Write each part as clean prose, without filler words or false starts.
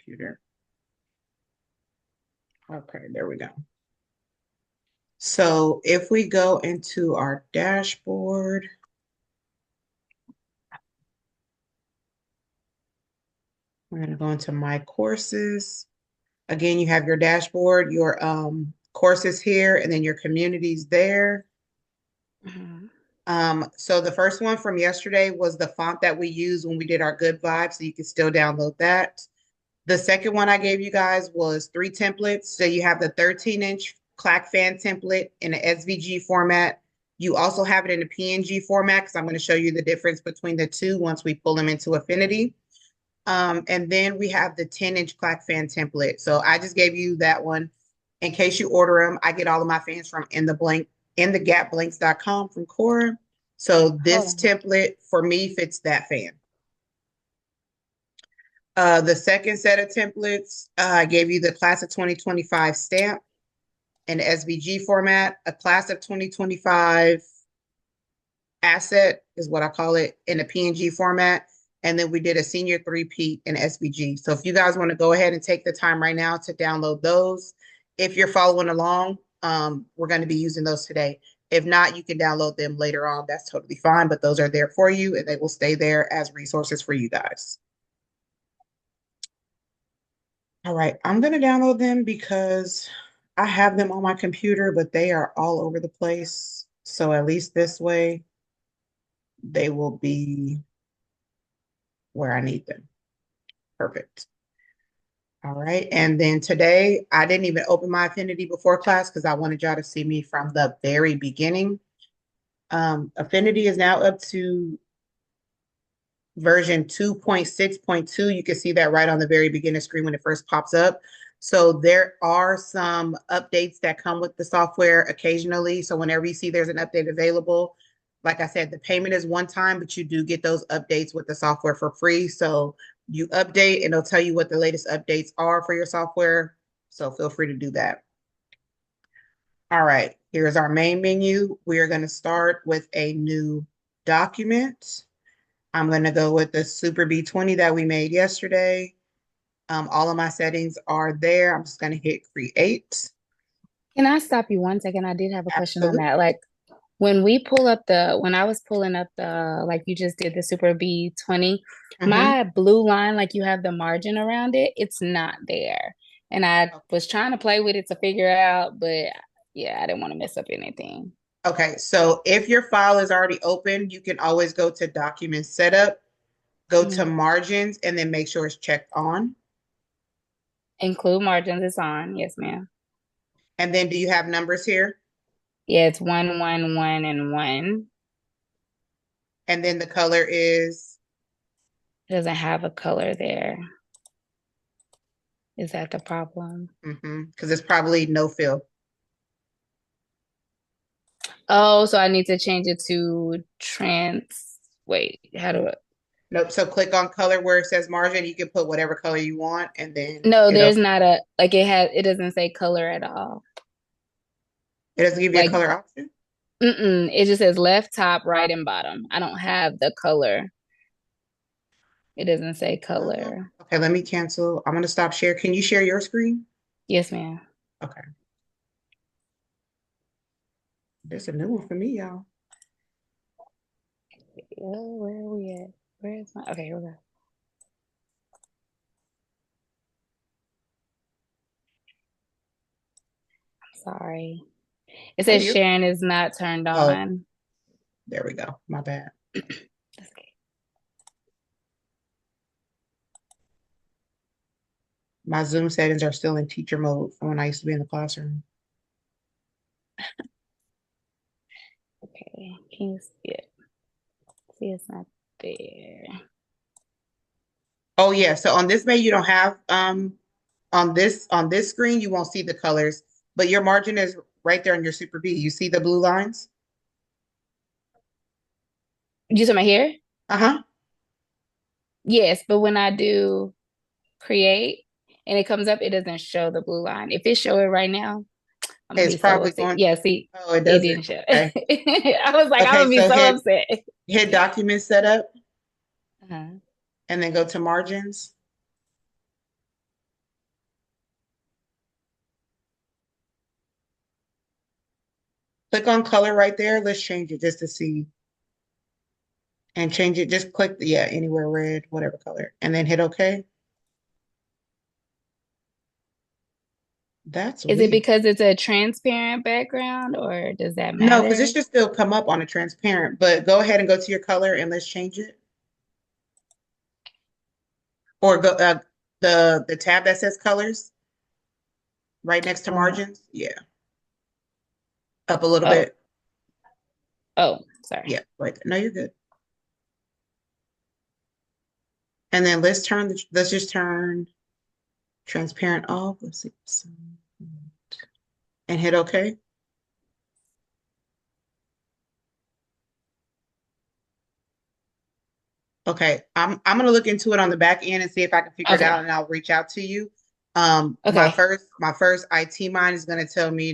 computer. Okay, there we go. So if we go into our dashboard, we're going to go into my courses. Again, you have your dashboard, your courses here, and then your communities there. Mhm. So the first one from yesterday was the font that we used when we did our good vibes, so you can still download that. The second one I gave you guys was 3 templates. So you have the 13-inch clack fan template in an SVG format. You also have it in a PNG format because I'm going to show you the difference between the two once we pull them into Affinity. And then we have the 10-inch clack fan template. So I just gave you that one. In case you order them, I get all of my fans from in the gapblanks.com from Cora. So Hold this on. template for me fits that fan. The second set of templates, I gave you the class of 2025 stamp in SVG format, a class of 2025 asset is what I call it in a PNG format. And then we did a senior three-peat in SVG. So if you guys want to go ahead and take the time right now to download those, if you're following along, we're going to be using those today. If not, you can download them later on. That's totally fine, but those are there for you and they will stay there as resources for you guys. All right, I'm going to download them because I have them on my computer, but they are all over the place. So at least this way, they will be where I need them. Perfect. All right. And then today, I didn't even open my Affinity before class because I wanted y'all to see me from the very beginning. Affinity is now up to version 2.6.2. You can see that right on the very beginning screen when it first pops up. So there are some updates that come with the software occasionally. So whenever you see there's an update available, like I said, the payment is one time, but you do get those updates with the software for free. So you update and it'll tell you what the latest updates are for your software. So feel free to do that. All right, here's our main menu. We are going to start with a new document. I'm going to go with the Super B20 that we made yesterday. All of my settings are there. I'm just going to hit create. Can I stop you 1 second? I did have a question on Absolutely. that. Like when I was pulling up like you just did the Super B20, Mhm. my blue line, like you have the margin around it, it's not there. And I was trying to play with it to figure out, but yeah, I didn't want to mess up anything. Okay, so if your file is already open, you can always go to document setup, go to Mhm. margins, and then make sure it's checked on. Include margins is on. Yes, ma'am. And then do you have numbers here? Yeah, it's 1, 1, 1, and 1. And then the color is, It doesn't have a color there. Is that the problem? because it's probably no fill. Oh, so I need to change it to wait, how do I? Nope. So click on color where it says margin. You can put whatever color you want, and then No, it'll, there's not it doesn't say color at all. it doesn't give you a Like, color option. it just says left, top, right, and bottom. I don't have the color. It doesn't say color. Okay, let me cancel. I'm gonna stop share. Can you share your screen? Yes, ma'am. Okay, there's a new one for me, y'all. Oh, where are we at? Where is my? Okay, here we go. I'm sorry. It Oh, says you. sharing is not turned Oh, on. there we go. My bad. That's okay. My Zoom settings are still in teacher mode from when I used to be in the classroom. Okay. Can you see it? See, it's not there. Oh yeah. So on this May, you don't have on this screen, you won't see the colors, but your margin is right there in your Super B. You see the blue lines? You talking about here? Uh-huh. Yes, but when I do create and it comes up, it doesn't show the blue line. If it show it right now, I'm gonna It's be so probably upset. going. Yeah, see, Oh, it it doesn't. didn't show. Okay. I was like, I'm Okay. gonna be So so hit upset. hit document setup Uh-huh. and then go to margins. click on color right there. Let's change it just to see and change it. Just click the, yeah, anywhere red, whatever color, and then hit OK. That's Is it weird. because it's a transparent background or does that No, because it matter? should still come up on a transparent, but go ahead and go to your color and let's change it. Or go the tab that says colors right next to Uh, margins. Yeah, up a little oh, bit. oh, sorry. Yeah, right there. No, you're good. And then let's just turn transparent off. Let's see. And hit OK. Okay, I'm gonna look into it on the back end and see if I can figure it out, Okay. and I'll reach out to you. Okay. My first IT mind is gonna tell you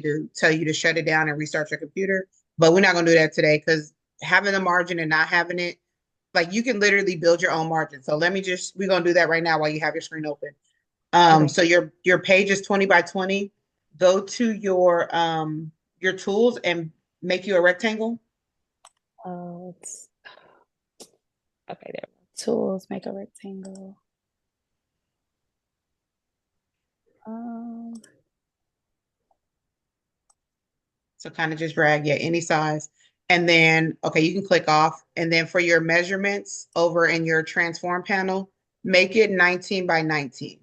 to shut it down and restart your computer, but we're not gonna do that today because having the margin and not having it, like you can literally build your own margin. So we're gonna do that right now while you have your screen open. Okay. So your page is 20 by 20. Go to your tools and make you a rectangle. It's okay. There. Tools, make a rectangle. Um, So kind of just drag, yeah, any size. And then, okay, you can click off. And then for your measurements over in your transform panel, make it 19 by 19.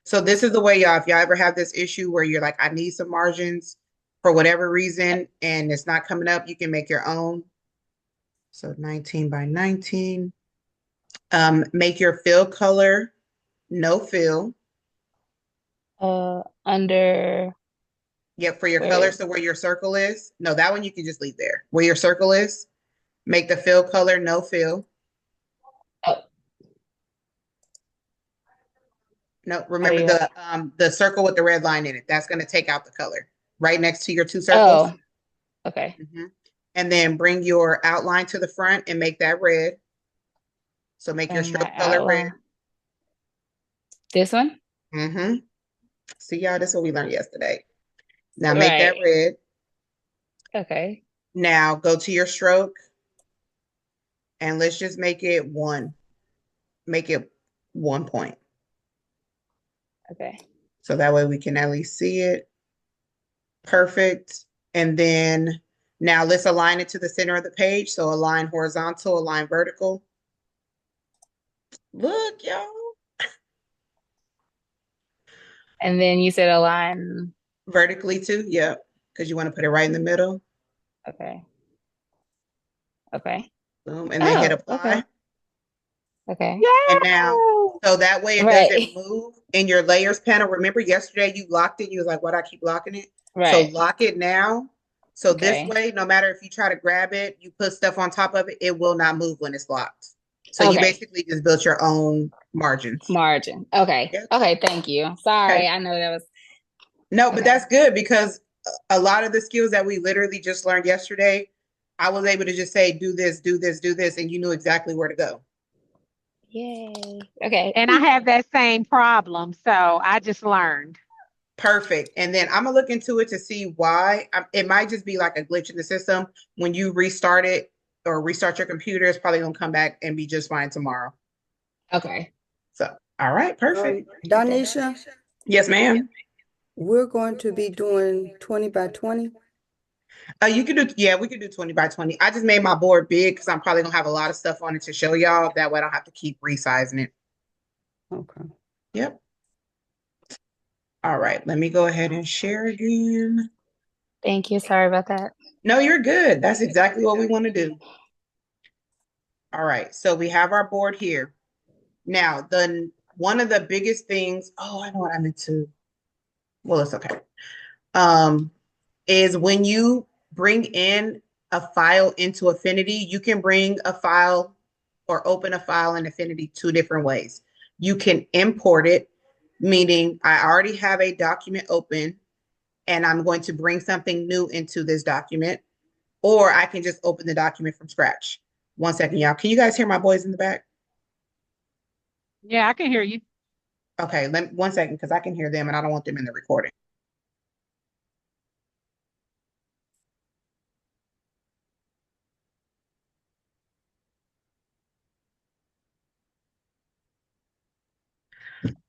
So this is the way, y'all, if y'all ever have this issue where you're like, I need some margins for whatever reason, and it's not coming up, you can make your own. So 19 by 19. Make your fill color no fill. under Yep, for your color. where? So where your circle is, no, that one you can just leave there. Where your circle is, make the fill color no fill. Oh, No, oh remember yeah. the circle with the red line in it. That's going to take out the color right next to your two circles. Oh, okay. Mhm. And then bring your outline to the front and make that red. So make your Bring my stroke color red. outline. This one? Hmm. See, y'all, this is what we learned yesterday. Now make that Right. red. Okay. Now go to your stroke and let's just make it one. Make it 1 point. Okay. So that way we can at least see it. Perfect. And then now let's align it to the center of the page. So align horizontal, align vertical. Look, y'all. And then you said align. Vertically too. Yep. Because you want to put it right in the middle. Okay. Okay. Boom. And then hit Oh, okay. apply. Okay. And now, Yay! so that way it doesn't Right. move in your layers panel. Remember yesterday you locked it. You was like, why do I keep locking it? So Right. lock it now. So this Okay. way, no matter if you try to grab it, you put stuff on top of it, it will not move when it's locked. So you Okay. basically just built your own margins. Margin. Okay. Yep. Okay. Thank you. Sorry. Okay. I know that was No, but okay. that's good because a lot of the skills that we literally just learned yesterday, I was able to just say, do this, do this, do this, and you knew exactly where to go. Yay. Okay. And I have that same problem, so I just learned. Perfect. And then I'm gonna look into it to see why. It might just be like a glitch in the system. When you restart it or restart your computer, it's probably gonna come back and be just fine tomorrow. Okay. So, all right, perfect. Donisha, Yes, ma'am. we're going to be doing 20 by 20. You can do, yeah, we can do 20 by 20. I just made my board big because I'm probably gonna have a lot of stuff on it to show y'all. That way I don't have to keep resizing it. Okay. Yep. All right, let me go ahead and share again. Thank you. Sorry about that. No, you're good. That's exactly what we want to do. All right, so we have our board here. Now, the one of the biggest things, oh, I know what I meant to. Well, it's okay. Um, is when you bring in a file into Affinity, you can bring a file or open a file in Affinity two different ways. You can import it, meaning I already have a document open and I'm going to bring something new into this document, or I can just open the document from scratch. 1 second, y'all. Can you guys hear my boys in the back? Yeah, I can hear you. Okay, 1 second, because I can hear them and I don't want them in the recording.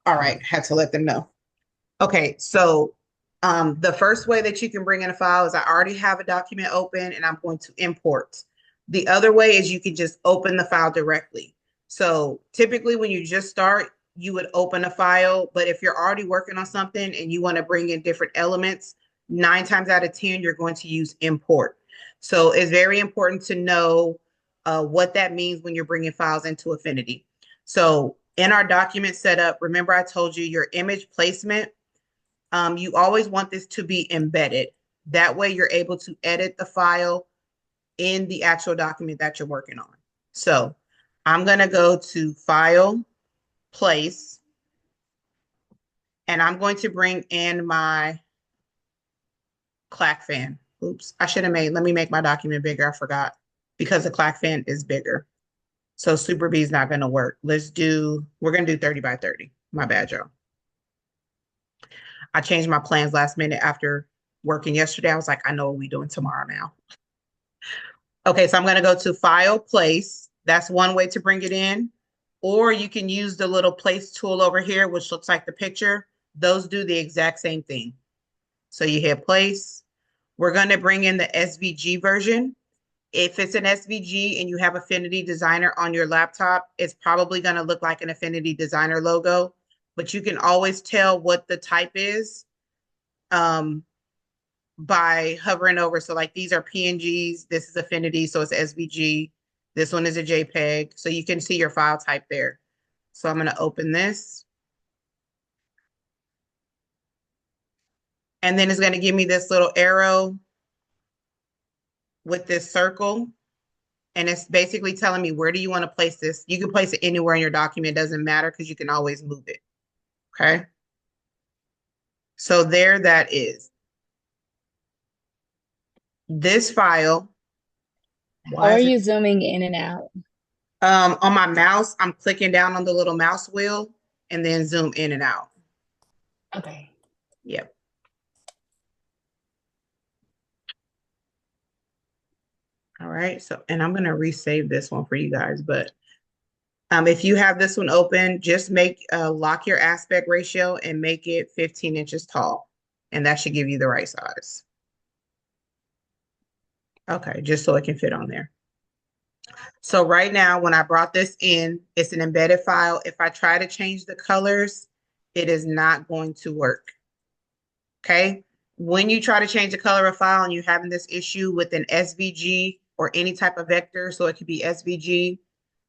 All right, had to let them know. Okay, so the first way that you can bring in a file is I already have a document open and I'm going to import. The other way is you can just open the file directly. So typically when you just start, you would open a file, but if you're already working on something and you want to bring in different elements, 9 times out of 10, you're going to use import. So it's very important to know what that means when you're bringing files into Affinity. So in our document setup, remember I told you your image placement, you always want this to be embedded. That way you're able to edit the file in the actual document that you're working on. So I'm going to go to File, Place, and I'm going to bring in my clack fan. Oops, I should have let me make my document bigger. I forgot because the clack fan is bigger. So Super B is not going to work. We're going to do 30 by 30. My bad, y'all. I changed my plans last minute after working yesterday. I was like, I know what we're doing tomorrow now. Okay, so I'm going to go to File, Place. That's one way to bring it in. Or you can use the little place tool over here, which looks like the picture. Those do the exact same thing. So you hit Place. We're going to bring in the SVG version. If it's an SVG and you have Affinity Designer on your laptop, it's probably going to look like an Affinity Designer logo, but you can always tell what the type is by hovering over. So like these are PNGs, this is Affinity, so it's SVG. This one is a JPEG, so you can see your file type there. So I'm going to open this. And then it's going to give me this little arrow with this circle. And it's basically telling me, where do you want to place this? You can place it anywhere in your document. It doesn't matter because you can always move it. Okay. So there that is. This file. How are you zooming in and out? On my mouse, I'm clicking down on the little mouse wheel and then zoom in and out. Okay. Yep. All right. So, and I'm going to resave this one for you guys, but if you have this one open, just lock your aspect ratio and make it 15 inches tall. And that should give you the right size. Okay, just so it can fit on there. So right now, when I brought this in, it's an embedded file. If I try to change the colors, it is not going to work. Okay. When you try to change the color of file and you're having this issue with an SVG or any type of vector, so it could be SVG,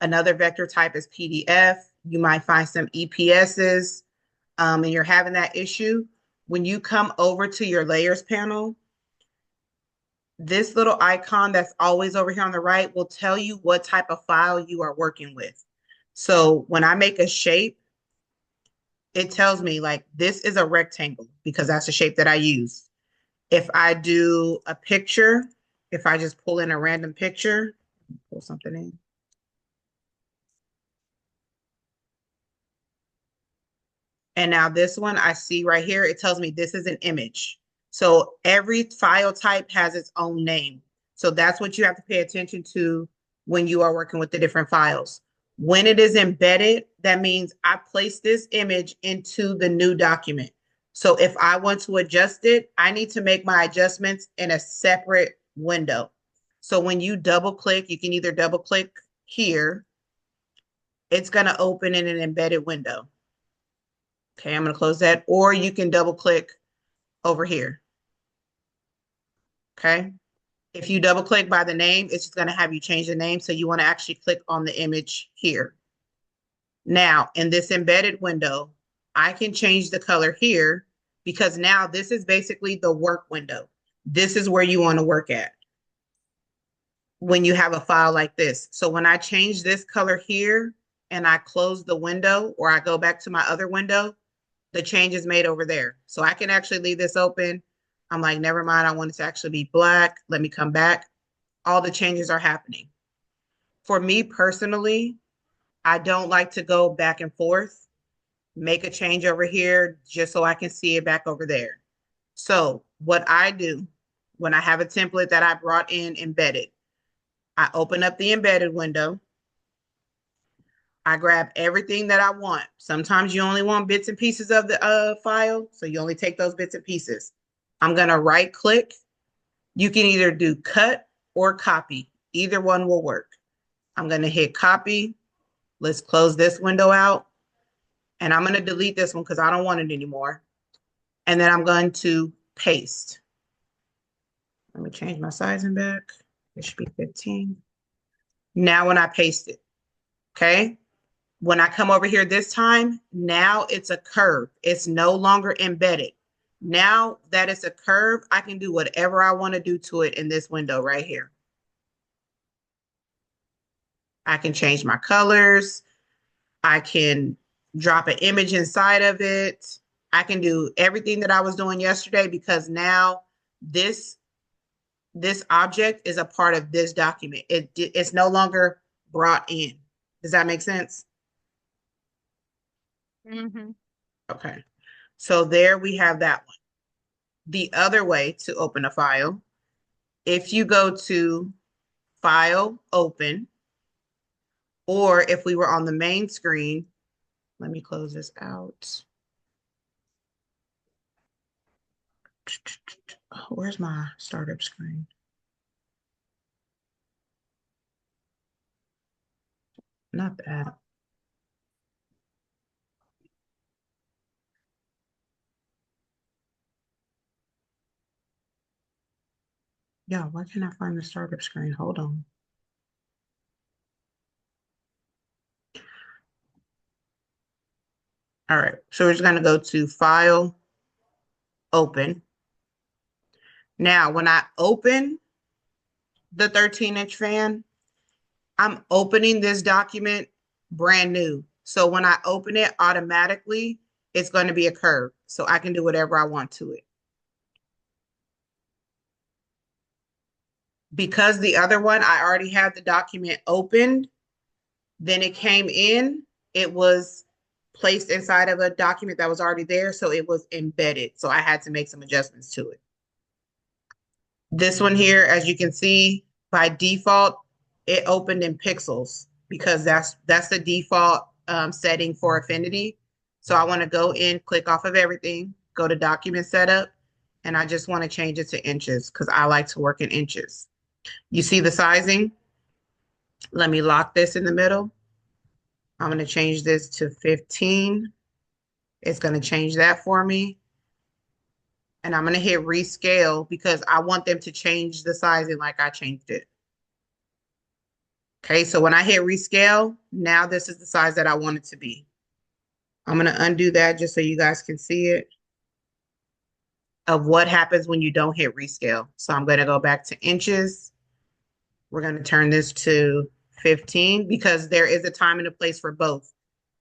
another vector type is PDF. You might find some EPSs and you're having that issue. When you come over to your layers panel, this little icon that's always over here on the right will tell you what type of file you are working with. So when I make a shape, it tells me like this is a rectangle because that's the shape that I use. If I do a picture, if I just pull in a random picture, pull something in. And now this one I see right here, it tells me this is an image. So every file type has its own name. So that's what you have to pay attention to when you are working with the different files. When it is embedded, that means I place this image into the new document. So if I want to adjust it, I need to make my adjustments in a separate window. So when you double click, you can either double click here. It's going to open in an embedded window. Okay, I'm going to close that, or you can double click over here. Okay. If you double click by the name, it's just going to have you change the name. So you want to actually click on the image here. Now, in this embedded window, I can change the color here because now this is basically the work window. This is where you want to work at when you have a file like this. So when I change this color here and I close the window or I go back to my other window, the change is made over there. So I can actually leave this open. I'm like, never mind. I want it to actually be black. Let me come back. All the changes are happening. For me personally, I don't like to go back and forth, make a change over here just so I can see it back over there. So what I do when I have a template that I brought in embedded, I open up the embedded window. I grab everything that I want. Sometimes you only want bits and pieces of the file, so you only take those bits and pieces. I'm going to right click. You can either do cut or copy. Either one will work. I'm going to hit copy. Let's close this window out. And I'm going to delete this one because I don't want it anymore. And then I'm going to paste. Let me change my sizing back. It should be 15. Now when I paste it, okay? When I come over here this time, now it's a curve. It's no longer embedded. Now that it's a curve, I can do whatever I want to do to it in this window right here. I can change my colors. I can drop an image inside of it. I can do everything that I was doing yesterday because now this object is a part of this document. It's no longer brought in. Does that make sense? Mm-hmm. Okay. So there we have that one. The other way to open a file, if you go to File, Open, or if we were on the main screen, let me close this out. Where's my startup screen? Not that. Yeah, why can't I find the startup screen? Hold on. All right, so we're just gonna go to File, Open. Now, when I open the 13-inch fan, I'm opening this document brand new. So when I open it automatically, it's going to be a curve. So I can do whatever I want to it. Because the other one, I already had the document opened, then it came in, it was placed inside of a document that was already there. So it was embedded. So I had to make some adjustments to it. This one here, as you can see, by default, it opened in pixels because that's the default setting for Affinity. So I want to go in, click off of everything, go to document setup, and I just want to change it to inches because I like to work in inches. You see the sizing? Let me lock this in the middle. I'm going to change this to 15. It's going to change that for me. And I'm going to hit rescale because I want them to change the sizing like I changed it. Okay, so when I hit rescale, now this is the size that I want it to be. I'm going to undo that just so you guys can see it of what happens when you don't hit rescale. So I'm going to go back to inches. We're going to turn this to 15 because there is a time and a place for both.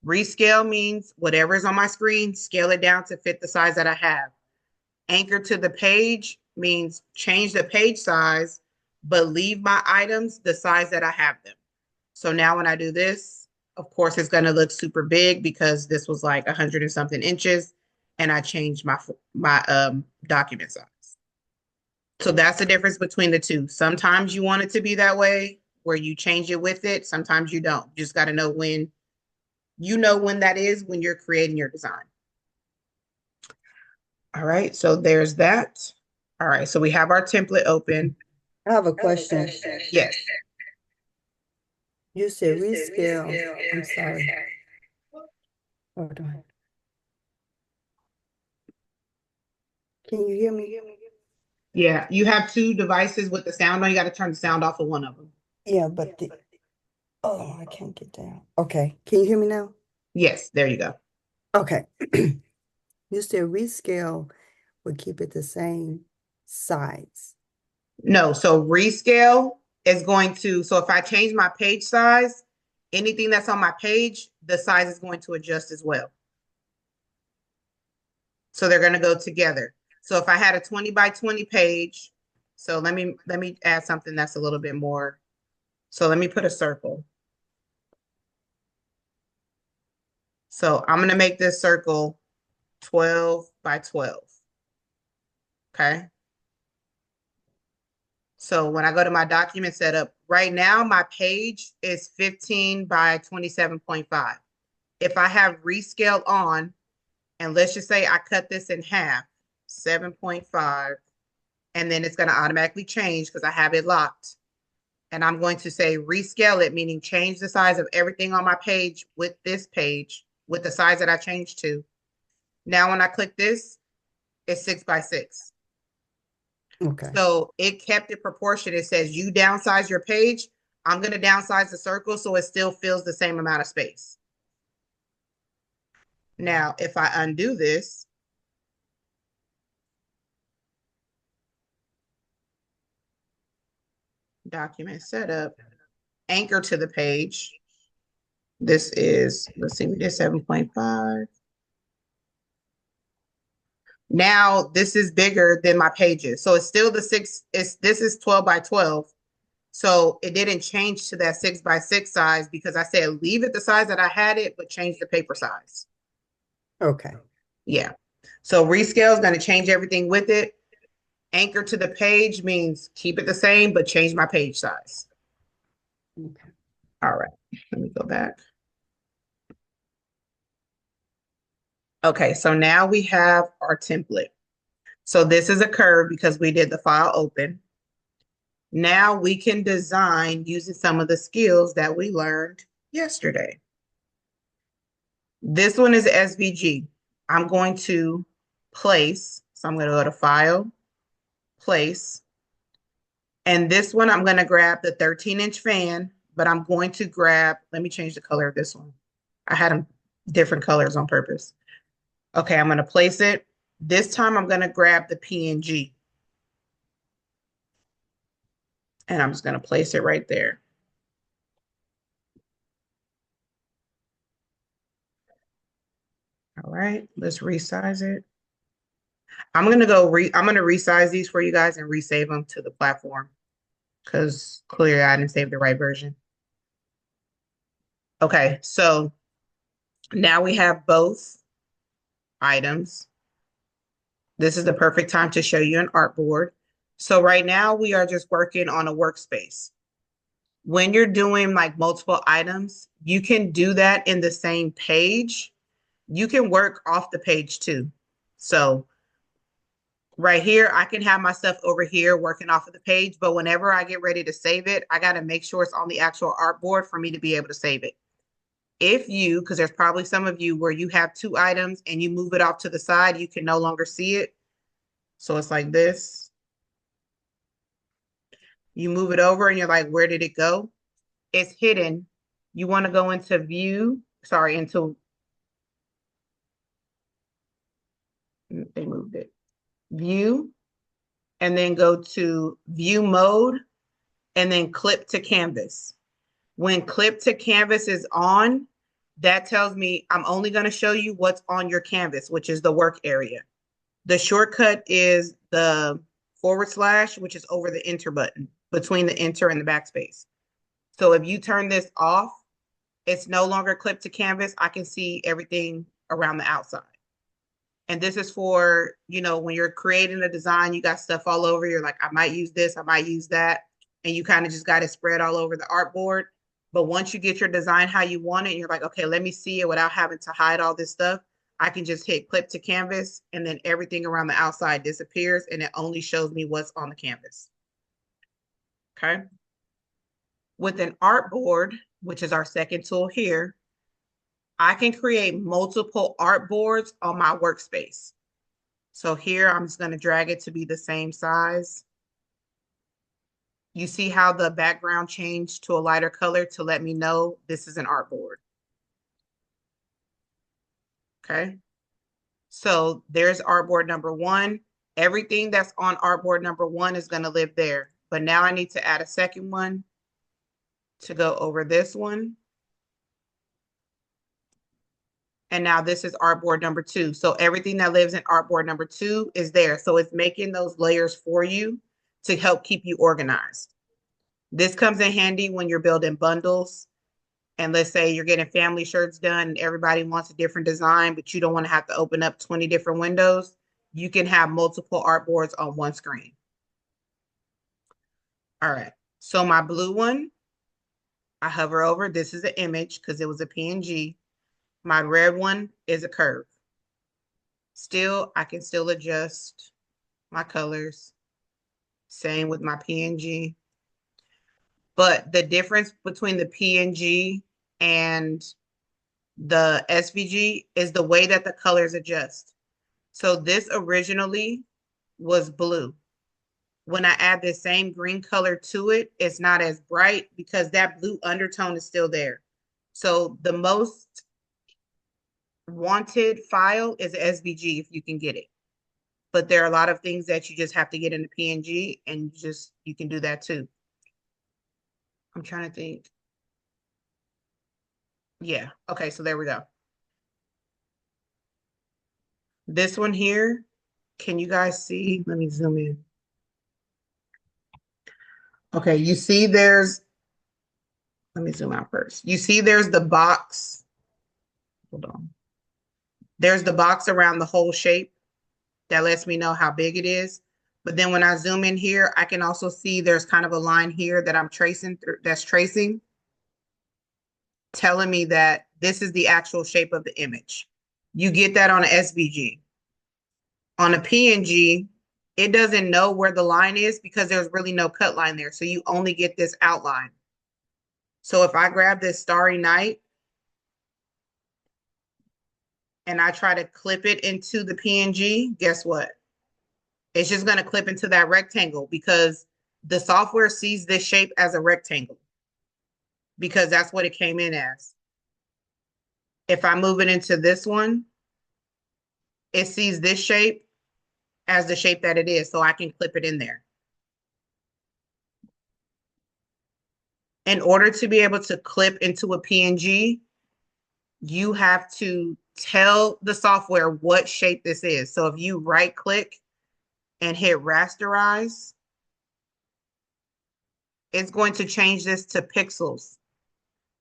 Rescale means whatever is on my screen, scale it down to fit the size that I have. Anchor to the page means change the page size, but leave my items the size that I have them. So now when I do this, of course, it's going to look super big because this was like 100 and something inches, and I changed my document size. So that's the difference between the two. Sometimes you want it to be that way where you change it with it. Sometimes you don't. You just got to know when that is when you're creating your design. All right, so there's that. All right, so we have our template open. I have a question. Yes. You said rescale. I'm sorry. Hold on. Can you hear me? Yeah, you have two devices with the sound on. You got to turn the sound off of one of them. Yeah, but oh, I can't get down. Okay. Can you hear me now? Yes, there you go. Okay. You said rescale would keep it the same size. No, so rescale is going to, so if I change my page size, anything that's on my page, the size is going to adjust as well. So they're going to go together. So if I had a 20 by 20 page, so let me add something that's a little bit more. So let me put a circle. So I'm going to make this circle 12 by 12. Okay. So when I go to my document setup, right now my page is 15 by 27.5. If I have rescale on, and let's just say I cut this in half, 7.5, and then it's going to automatically change because I have it locked. And I'm going to say rescale it, meaning change the size of everything on my page with this page, with the size that I changed to. Now, when I click this, it's 6 by 6. Okay. So it kept it proportionate. It says you downsize your page. I'm going to downsize the circle so it still fills the same amount of space. Now, if I undo this, document setup, anchor to the page. This is, let's see, we did 7.5. Now this is bigger than my pages. So it's still the this is 12 by 12. So it didn't change to that 6 by 6 size because I said leave it the size that I had it, but change the paper size. Okay. Yeah. So rescale is going to change everything with it. Anchor to the page means keep it the same, but change my page size. Okay. All right. Let me go back. Okay. So now we have our template. So this is a curve because we did the file open. Now we can design using some of the skills that we learned yesterday. This one is SVG. I'm going to place. So I'm going to go to File, Place. And this one, I'm going to grab the 13-inch fan, but I'm going to grab, let me change the color of this one. I had them different colors on purpose. Okay, I'm going to place it. This time I'm going to grab the PNG. And I'm just going to place it right there. All right, let's resize it. I'm going to resize these for you guys and resave them to the platform because clearly I didn't save the right version. Okay, so now we have both items. This is the perfect time to show you an artboard. So right now we are just working on a workspace. When you're doing like multiple items, you can do that in the same page. You can work off the page too. So right here, I can have my stuff over here working off of the page, but whenever I get ready to save it, I got to make sure it's on the actual artboard for me to be able to save it. If you, because there's probably some of you where you have two items and you move it off to the side, you can no longer see it. So it's like this. You move it over and you're like, where did it go? It's hidden. You want to go into view, into, they moved it, view, and then go to view mode and then clip to canvas. When clip to canvas is on, that tells me I'm only going to show you what's on your canvas, which is the work area. The shortcut is the /, which is over the enter button, between the enter and the backspace. So if you turn this off, it's no longer clipped to canvas. I can see everything around the outside. And this is for, when you're creating a design, you got stuff all over. You're like, I might use this, I might use that. And you kind of just got it spread all over the artboard. But once you get your design how you want it, you're like, okay, let me see it without having to hide all this stuff. I can just hit clip to canvas and then everything around the outside disappears and it only shows me what's on the canvas. Okay. With an artboard, which is our second tool here, I can create multiple artboards on my workspace. So here, I'm just going to drag it to be the same size. You see how the background changed to a lighter color to let me know this is an artboard. Okay. So there's artboard number one. Everything that's on artboard number one is going to live there. But now I need to add a second one to go over this one. And now this is artboard number two. So everything that lives in artboard number two is there. So it's making those layers for you to help keep you organized. This comes in handy when you're building bundles. And let's say you're getting family shirts done and everybody wants a different design, but you don't want to have to open up 20 different windows. You can have multiple artboards on one screen. All right. So my blue one, I hover over. This is an image because it was a PNG. My red one is a curve. Still, I can still adjust my colors. Same with my PNG. But the difference between the PNG and the SVG is the way that the colors adjust. So this originally was blue. When I add the same green color to it, it's not as bright because that blue undertone is still there. So the most wanted file is a SVG if you can get it. But there are a lot of things that you just have to get in the PNG, and you can do that too. I'm trying to think. Yeah. Okay, so there we go. This one here, can you guys see? Let me zoom in. Okay, you see let me zoom out first. You see there's the box. Hold on. There's the box around the whole shape that lets me know how big it is. But then when I zoom in here, I can also see there's kind of a line here that I'm tracing through, that's tracing, telling me that this is the actual shape of the image. You get that on an SVG. On a PNG, it doesn't know where the line is because there's really no cut line there. So you only get this outline. So if I grab this Starry Night and I try to clip it into the PNG, guess what? It's just going to clip into that rectangle because the software sees this shape as a rectangle because that's what it came in as. If I move it into this one, it sees this shape as the shape that it is, so I can clip it in there. In order to be able to clip into a PNG, you have to tell the software what shape this is. So if you right click and hit rasterize, it's going to change this to pixels.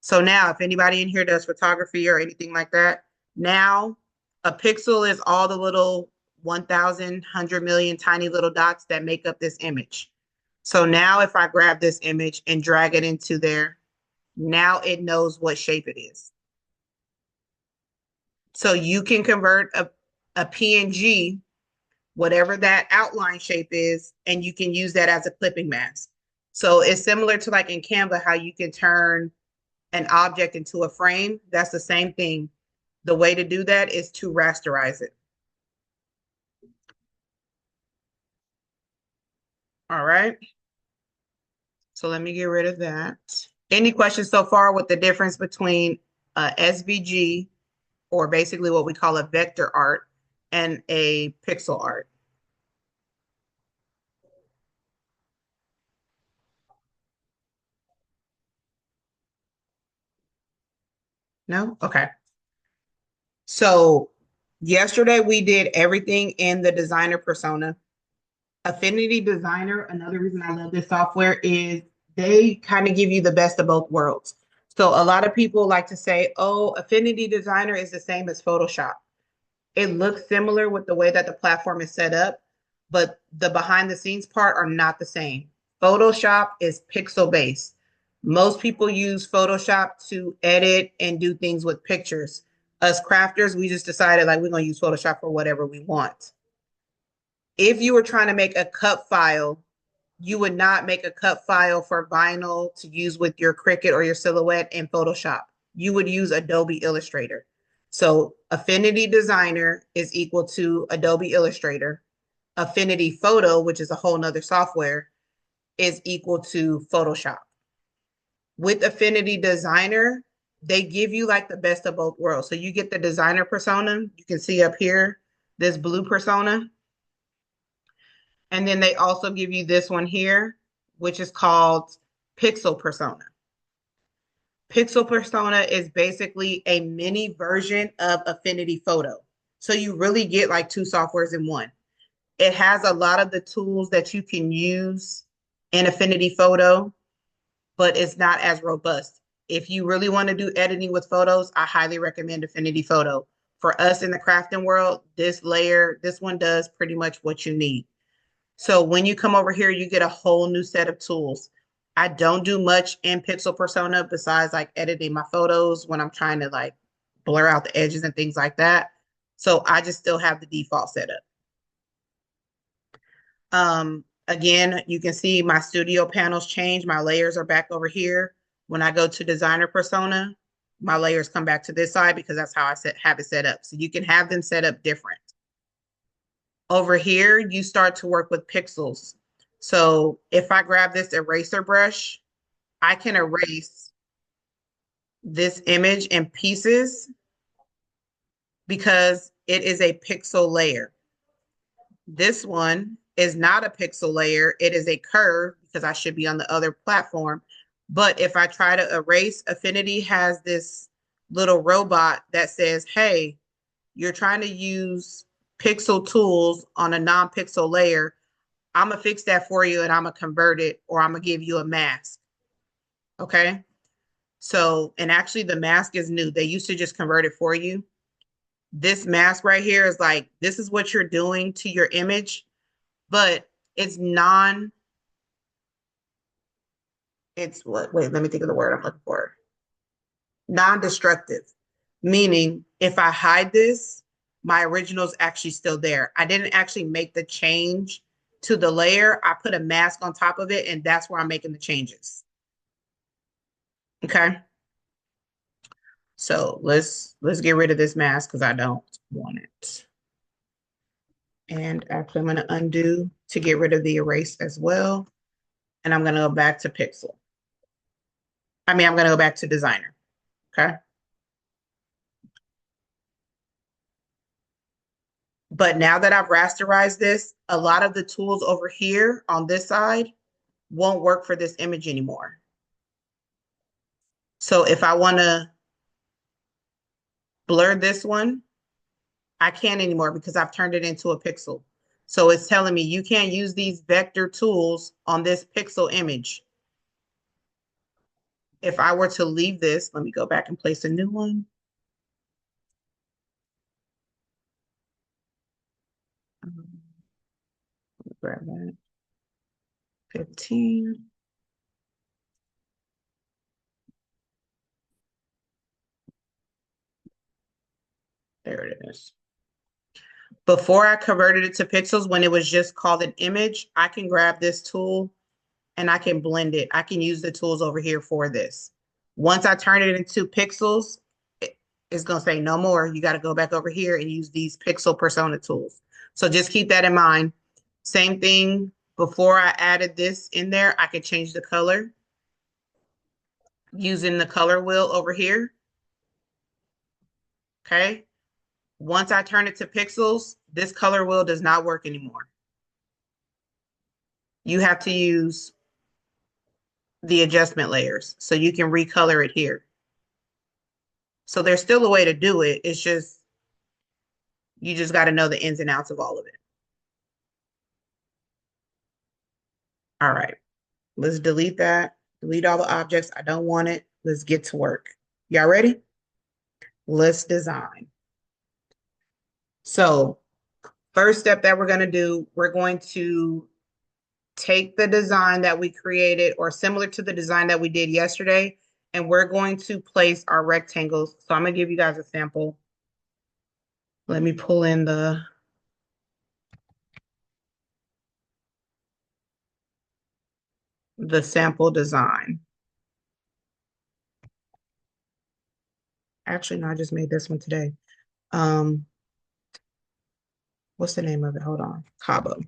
So now if anybody in here does photography or anything like that, now a pixel is all the little 1,000, 100 million tiny little dots that make up this image. So now if I grab this image and drag it into there, now it knows what shape it is. So you can convert a PNG, whatever that outline shape is, and you can use that as a clipping mask. So it's similar to like in Canva, how you can turn an object into a frame. That's the same thing. The way to do that is to rasterize it. All right. So let me get rid of that. Any questions so far with the difference between SVG, or basically what we call a vector art, and a pixel art? No? Okay. So yesterday we did everything in the designer persona. Affinity Designer, another reason I love this software is they kind of give you the best of both worlds. So a lot of people like to say, oh, Affinity Designer is the same as Photoshop. It looks similar with the way that the platform is set up, but the behind the scenes part are not the same. Photoshop is pixel based. Most people use Photoshop to edit and do things with pictures. Us crafters, we just decided like we're going to use Photoshop for whatever we want. If you were trying to make a cut file, you would not make a cut file for vinyl to use with your Cricut or your Silhouette in Photoshop. You would use Adobe Illustrator. So Affinity Designer is equal to Adobe Illustrator. Affinity Photo, which is a whole nother software, is equal to Photoshop. With Affinity Designer, they give you like the best of both worlds. So you get the designer persona. You can see up here, this blue persona. And then they also give you this one here, which is called Pixel Persona. Pixel Persona is basically a mini version of Affinity Photo. So you really get like two softwares in one. It has a lot of the tools that you can use in Affinity Photo, but it's not as robust. If you really want to do editing with photos, I highly recommend Affinity Photo. For us in the crafting world, this one does pretty much what you need. So when you come over here, you get a whole new set of tools. I don't do much in Pixel Persona besides like editing my photos when I'm trying to like blur out the edges and things like that. So I just still have the default setup. Again, you can see my studio panels change. My layers are back over here. When I go to designer persona, my layers come back to this side because that's how I have it set up. So you can have them set up different. Over here, you start to work with pixels. So if I grab this eraser brush, I can erase this image in pieces because it is a pixel layer. This one is not a pixel layer. It is a curve because I should be on the other platform. But if I try to erase, Affinity has this little robot that says, hey, you're trying to use pixel tools on a non-pixel layer. I'm going to fix that for you and I'm going to convert it or I'm going to give you a mask. Okay. So, and actually the mask is new. They used to just convert it for you. This mask right here is like, this is what you're doing to your image, but it's it's what, wait, let me think of the word I'm looking for. Non-destructive, meaning if I hide this, my original is actually still there. I didn't actually make the change to the layer. I put a mask on top of it, and that's where I'm making the changes. Okay. So let's get rid of this mask because I don't want it. And actually, I'm going to undo to get rid of the erase as well. And I'm going to go back to Pixel. I'm going to go back to Designer. Okay. But now that I've rasterized this, a lot of the tools over here on this side won't work for this image anymore. So if I want to blur this one, I can't anymore because I've turned it into a pixel. So it's telling me you can't use these vector tools on this pixel image. If I were to leave this, let me go back and place a new one. Grab that. 15. There it is. Before I converted it to pixels, when it was just called an image, I can grab this tool and I can blend it. I can use the tools over here for this. Once I turn it into pixels, it's going to say no more. You got to go back over here and use these pixel persona tools. So just keep that in mind. Same thing, before I added this in there, I could change the color using the color wheel over here. Okay. Once I turn it to pixels, this color wheel does not work anymore. You have to use the adjustment layers so you can recolor it here. So there's still a way to do it. It's just, you just got to know the ins and outs of all of it. All right, let's delete that. Delete all the objects. I don't want it. Let's get to work. Y'all ready? Let's design. So first step that we're going to do, we're going to take the design that we created or similar to the design that we did yesterday, and we're going to place our rectangles. So I'm going to give you guys a sample. Let me pull in the sample design. Actually, no, I just made this one today. What's the name of it? Hold on. Cabo.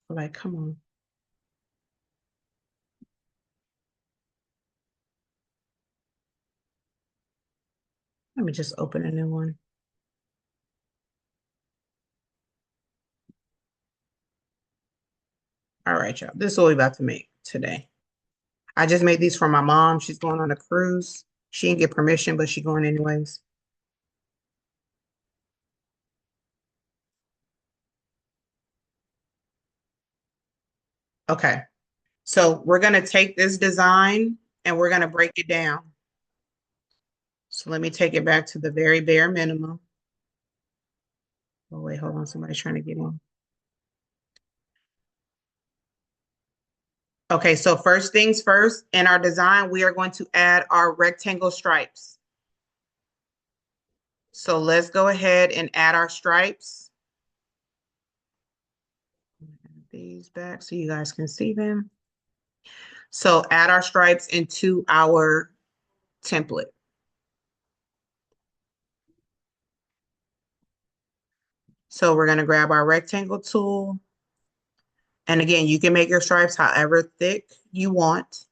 Like, come on. Let me just open a new one. All right, y'all. This is what we're about to make today. I just made these for my mom. She's going on a cruise. She didn't get permission, but she's going anyways. Okay. So we're going to take this design and we're going to break it down. So let me take it back to the very bare minimum. Oh, wait, hold on. Somebody's trying to get in. Okay, so first things first, in our design, we are going to add our rectangle stripes. So let's go ahead and add our stripes. Add these back so you guys can see them. So add our stripes into our template. So we're going to grab our rectangle tool. And again, you can make your stripes however thick you want.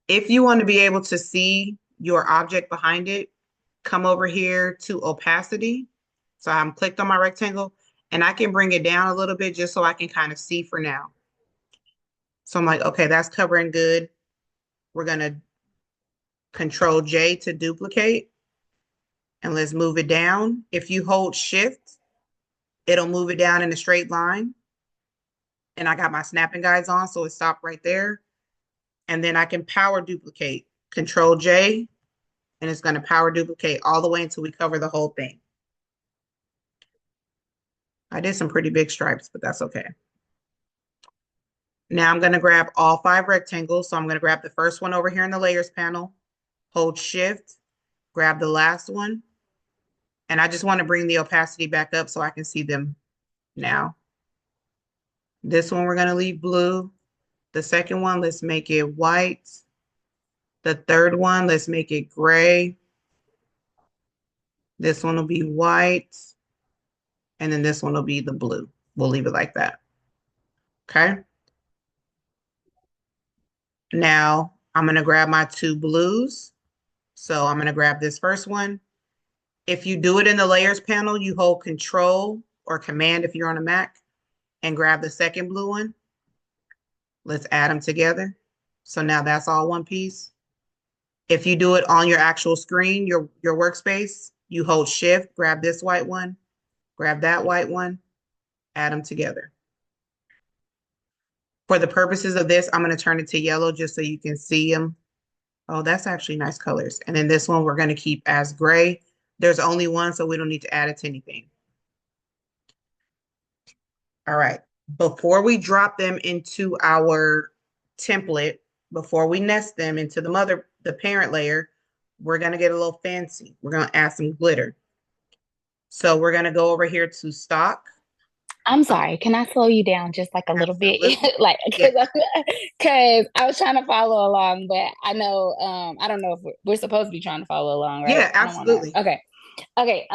If you want to be able to see your object behind it, come over here to opacity. So I'm clicked on my rectangle and I can bring it down a little bit just so I can kind of see for now. So I'm like, okay, that's covering good. We're going to Control J to duplicate and let's move it down. If you hold Shift, it'll move it down in a straight line. And I got my snapping guides on, so it stopped right there. And then I can power duplicate, Control J, and it's going to power duplicate all the way until we cover the whole thing. I did some pretty big stripes, but that's okay. Now I'm going to grab all 5 rectangles. So I'm going to grab the first one over here in the layers panel, hold Shift, grab the last one. And I just want to bring the opacity back up so I can see them now. This one we're going to leave blue. The second one, let's make it white. The third one, let's make it gray. This one will be white. And then this one will be the blue. We'll leave it like that. Okay. Now I'm going to grab my 2 blues. So I'm going to grab this first one. If you do it in the layers panel, you hold Control or Command if you're on a Mac and grab the second blue one. Let's add them together. So now that's all one piece. If you do it on your actual screen, your workspace, you hold Shift, grab this white one, grab that white one, add them together. For the purposes of this, I'm going to turn it to yellow just so you can see them. Oh, that's actually nice colors. And then this one we're going to keep as gray. There's only one, so we don't need to add it to anything. All right. Before we drop them into our template, before we nest them into the parent layer, we're going to get a little fancy. We're going to add some glitter. So we're going to go over here to stock. I'm sorry, can I slow you down just like a little bit? Absolutely. Like, Yeah. because I was trying to follow along, but I know, I don't know if we're supposed to be trying to follow along, right? Yeah, I don't wanna- absolutely. Okay. Okay.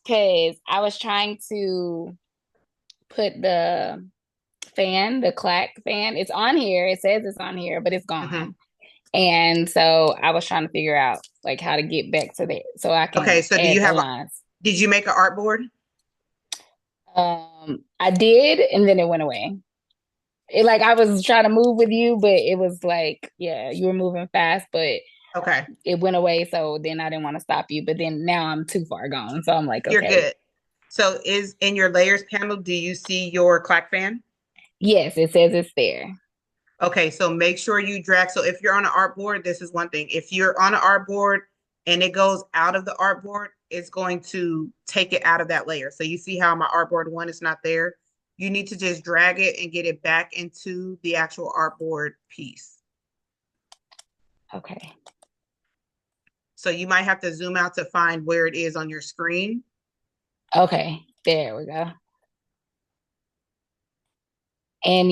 Because I was trying to put the fan, the clack fan. It's on here. It says it's on here, but it's gone. Mhm. And so I was trying to figure out like how to get back to that so I can Okay, so do add you the have lines. did you make an artboard? I did, and then it went away. It like I was trying to move with you, but it was like, yeah, you were moving fast, but Okay, it went away. So then I didn't want to stop you, but then now I'm too far gone. So I'm like, you're okay. good. So is in your layers panel, do you see your clack fan? Yes, it says it's there. Okay, so make sure you drag. So if you're on an artboard, this is one thing. If you're on an artboard and it goes out of the artboard, it's going to take it out of that layer. So you see how my artboard 1 is not there? You need to just drag it and get it back into the actual artboard piece. Okay. So you might have to zoom out to find where it is on your screen. Okay, there we go. And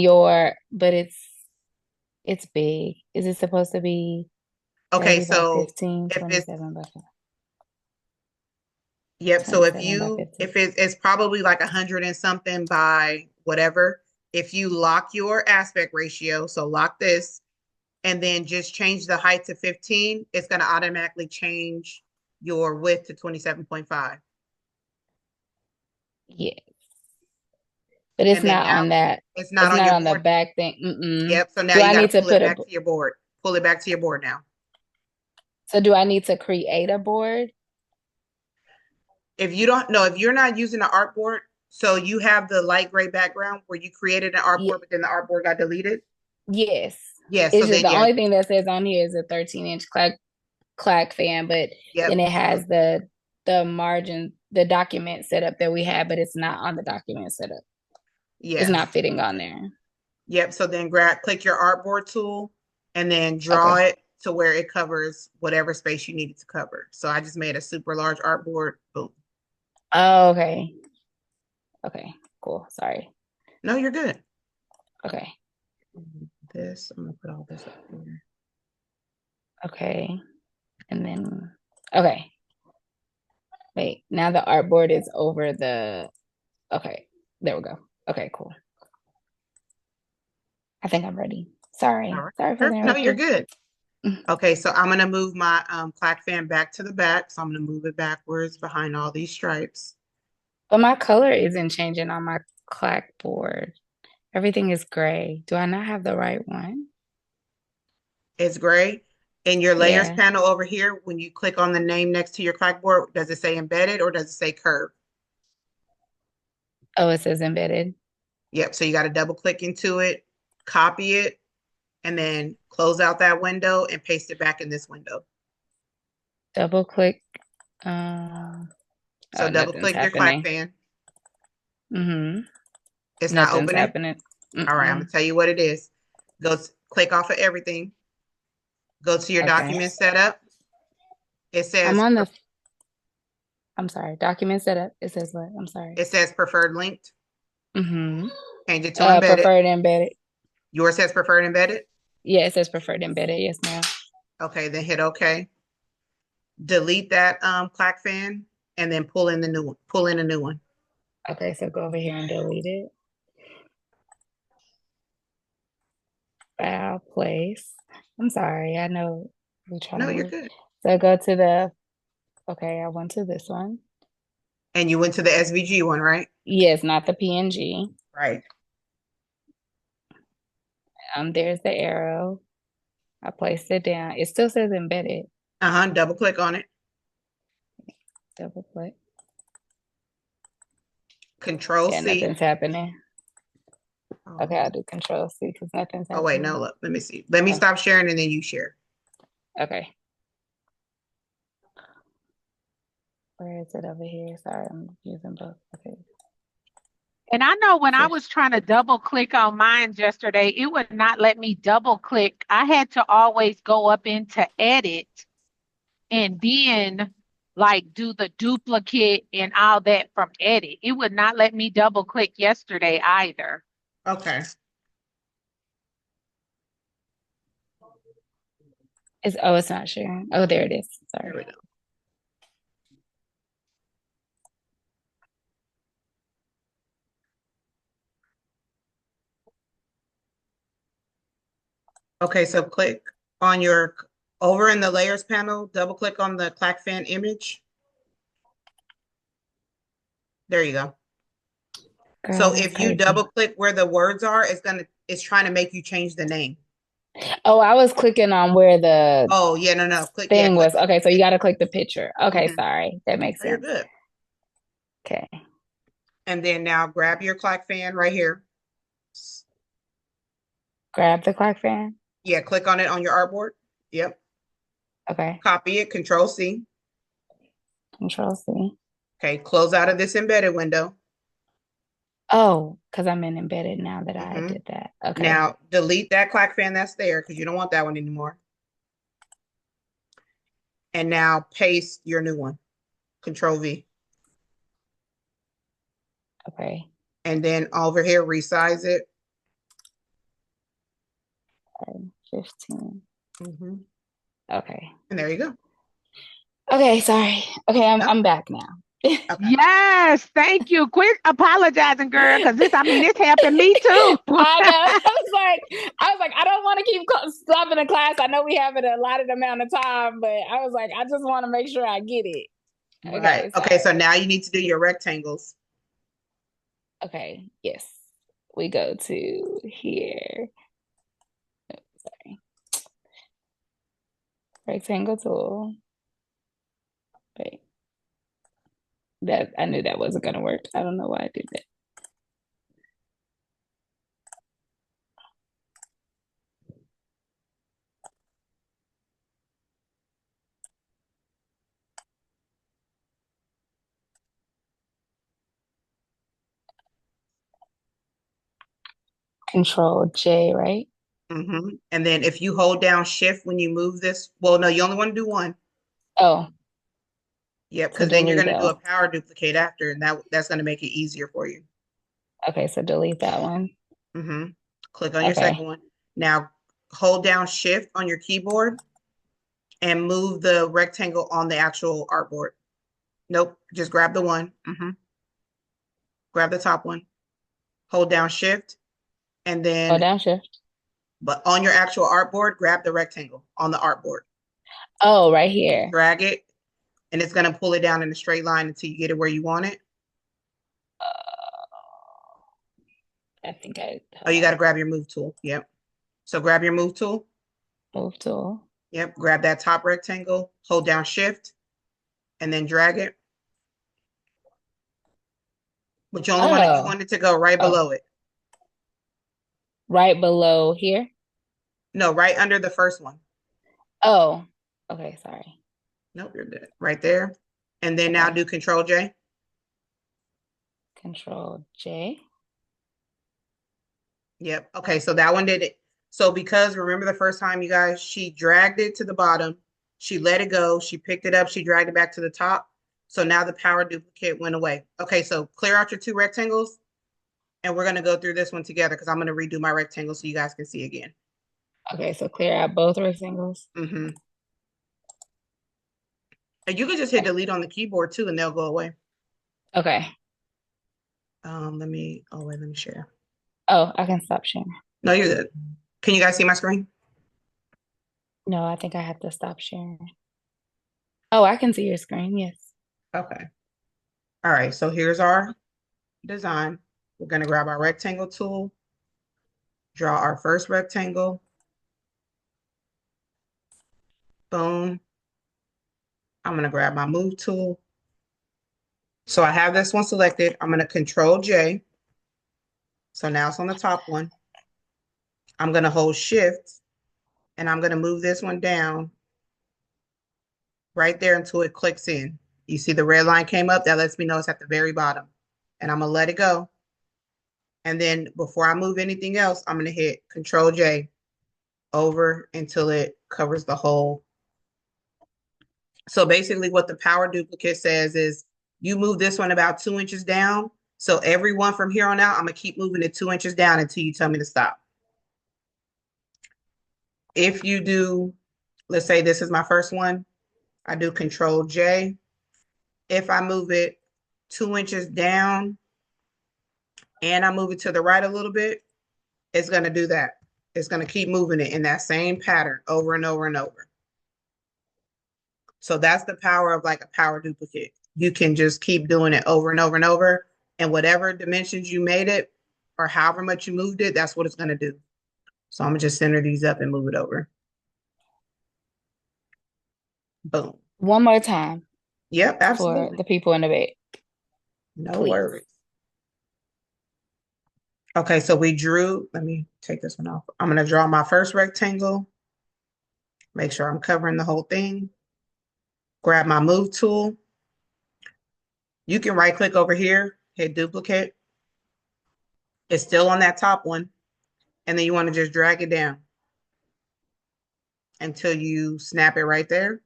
but it's big. Is it supposed to be Okay, 30 by so 15, if it's 27 by 5? Yep. So if 27 by 15. it's probably like 100 and something by whatever. If you lock your aspect ratio, so lock this, and then just change the height to 15, it's going to automatically change your width to 27.5. Yes. But it's And then not now on that. it's not It's on not your on the board. back thing. Yep. So now Do you I got need to to pull it put back to your board. Pull it back to your board now. so do I need to create a board? If you don't know, if you're not using an artboard, so you have the light gray background where you created an artboard, but then the artboard got deleted. Yes. Yes. It's So just then, the yeah. only thing that says on here is a 13-inch clack fan, but Yep. then it has the the margin, the document setup that we had, but it's not on the document setup. It's Yes. not fitting on there. Yep. So then click your artboard tool and then draw Okay. it to where it covers whatever space you need it to cover. So I just made a super large artboard. Boom. Oh, okay. Okay, cool. Sorry. No, you're good. Okay. This, I'm gonna put all this up here. Okay. And then, okay. Wait, now the artboard is over the, okay, there we go. Okay, cool. I think I'm ready. Sorry. All right. Sorry for the No, you're interruption. good. Okay, so I'm gonna move my clack fan back to the back. So I'm gonna move it backwards behind all these stripes. But my color isn't changing on my clackboard. Everything is gray. Do I not have the right one? It's gray. In your layers Yeah. panel over here, when you click on the name next to your clackboard, does it say embedded or does it say curve? Oh, it says embedded. Yep, so you got to double click into it, copy it, and then close out that window and paste it back in this window. Double click. So double Nothing's click your clack happening. fan. Mm-hmm. It's not Nothing's opening. happening. All right, I'm gonna tell you what it is. Click off of everything. Go to your Okay. document setup. It I'm says on the, I'm sorry, document setup. It says what? I'm sorry. it says preferred linked. Mm-hmm. Change it to embedded. Preferred embedded. Yours says preferred embedded. Yeah, it says preferred embedded. Yes, ma'am. Okay, then hit OK. Delete that clack fan and then pull in the new one. Pull in a new one. Okay, so go over here and delete it. File place. I'm sorry. I know we try No, to you're move. good. So go to the, okay, I went to this one. And you went to the SVG one, right? Yes, not the PNG. Right. There's the arrow. I placed it down. It still says embedded. Double click on it. Double click. Control Yeah, C. nothing's happening. Oh, Okay, I'll do Control C because nothing's happening. oh wait, no, look, let me see. Let me Oh. stop sharing and then you share. Okay. Where is it over here? Sorry, I'm using both. Okay. And I know when I was trying to double click on mine yesterday, it would not let me double click. I had to always go up into edit and then like do the duplicate and all that from edit. It would not let me double click yesterday either. Okay. It's not sharing. Oh, there it is. There we Sorry. go. Okay, so click on your, over in the layers panel, double click on the clack fan image. There you go. Girl, So that's if you crazy. double click where the words are, it's trying to make you change the name. Oh, I was clicking on where the Oh, yeah, no. thing click was. Okay, so you got to click the picture. Okay, Mhm. sorry. That makes Oh, you're sense. good. Okay. And then now grab your clack fan right here. Grab the clock fan. Yeah, click on it on your artboard. Yep. Okay. Copy it, Control C. Control C. Okay, close out of this embedded window. Oh, because I'm in embedded now that I Mhm. did that. Okay. Now delete that clack fan that's there because you don't want that one anymore. And now paste your new one. Control V. Okay. And then over here, resize it. 15. Mhm. Okay. And there you go. Okay, sorry. Okay, I'm back now. Okay. Yes, thank you. Quit apologizing, girl, because it's helping me too. I know. I was like, I don't want to keep stopping the class. I know we have it a allotted amount of time, but I was like, I just want to make sure I get it. Right. Okay, so now you need to do your rectangles. Okay, yes. We go to here. Oh, sorry. Rectangle tool. Wait. That I knew that wasn't gonna work. I don't know why I did that. Control J, right? And then if you hold down shift when you move this, well, no, you only want to do one. Oh, Yep, to because then you're delete going to do a those. power duplicate after, and that's going to make it easier for you. Okay, so delete that one. Click on your Okay. second one. Now hold down shift on your keyboard and move the rectangle on the actual artboard. Nope, just grab the one. Grab the top one. Hold down shift, and Hold then, down shift. but on your actual artboard, grab the rectangle on the artboard. Oh, right here. Drag it, and it's going to pull it down in a straight line until you get it where you want it. I think I. Oh, you got to grab your move tool. Yep. So grab your move tool. Move tool. Yep. Grab that top rectangle, hold down shift, and then drag it. But you want it to go right below it. Right below here? No, right under the first one. Oh, okay, sorry. Nope, you're good. Right there. And then now do Control J. Control J. Yep. Okay, so that one did it. So because remember the first time, you guys, she dragged it to the bottom, she let it go, she picked it up, she dragged it back to the top. So now the power duplicate went away. Okay, so clear out your two rectangles, and we're going to go through this one together because I'm going to redo my rectangle so you guys can see again. Okay, so clear out both rectangles. And you can just hit delete on the keyboard too, and they'll go away. Okay. Let me share. Oh, I can stop sharing. No, you're good. Can you guys see my screen? No, I think I have to stop sharing. Oh, I can see your screen, yes. Okay. All right, so here's our design. We're going to grab our rectangle tool, draw our first rectangle. Boom. I'm going to grab my move tool. So I have this one selected. I'm going to Control J. So now it's on the top one. I'm going to hold shift, and I'm going to move this one down right there until it clicks in. You see the red line came up? That lets me know it's at the very bottom. And I'm going to let it go. And then before I move anything else, I'm going to hit Control J over until it covers the whole. So basically what the power duplicate says is you move this one about 2 inches down. So every one from here on out, I'm going to keep moving it 2 inches down until you tell me to stop. If you do, let's say this is my first one, I do Control J. If I move it 2 inches down and I move it to the right a little bit, it's going to do that. It's going to keep moving it in that same pattern over and over and over. So that's the power of like a power duplicate. You can just keep doing it over and over and over. And whatever dimensions you made it or however much you moved it, that's what it's going to do. So I'm going to just center these up and move it over. Boom. One more time. Yep, absolutely. For the people in the back. No worries. Okay, so we drew, let me take this one off. I'm going to draw my first rectangle. Make sure I'm covering the whole thing. Grab my move tool. You can right click over here, hit duplicate. It's still on that top one. And then you want to just drag it down until you snap it right there.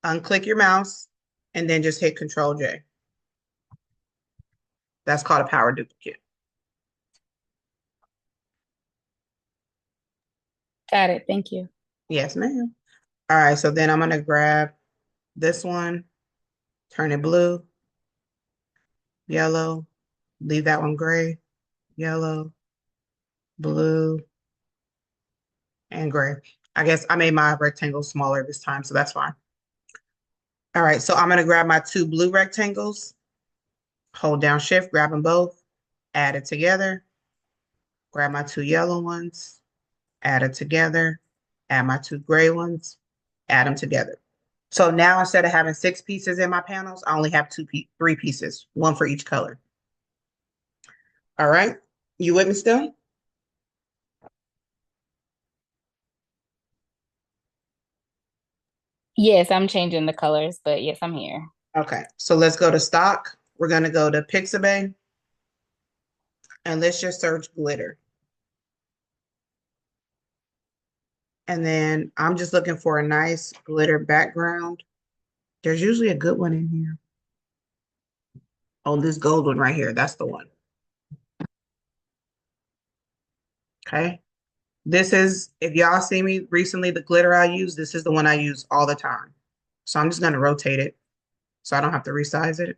Unclick your mouse and then just hit Control J. That's called a power duplicate. Got it. Thank you. Yes, ma'am. All right, so then I'm going to grab this one, turn it blue, yellow, leave that one gray, yellow, blue, and gray. I guess I made my rectangle smaller this time, so that's fine. All right, so I'm going to grab my two blue rectangles, hold down shift, grab them both, add it together, grab my two yellow ones, add it together, add my two gray ones, add them together. So now instead of having 6 pieces in my panels, I only have 3 pieces, one for each color. All right, you with me still? Yes, I'm changing the colors, but yes, I'm here. Okay, so let's go to stock. We're going to go to Pixabay. And let's just search glitter. And then I'm just looking for a nice glitter background. There's usually a good one in here. Oh, this gold one right here. That's the one. Okay. This is, if y'all see me recently, the glitter I use, this is the one I use all the time. So I'm just going to rotate it so I don't have to resize it.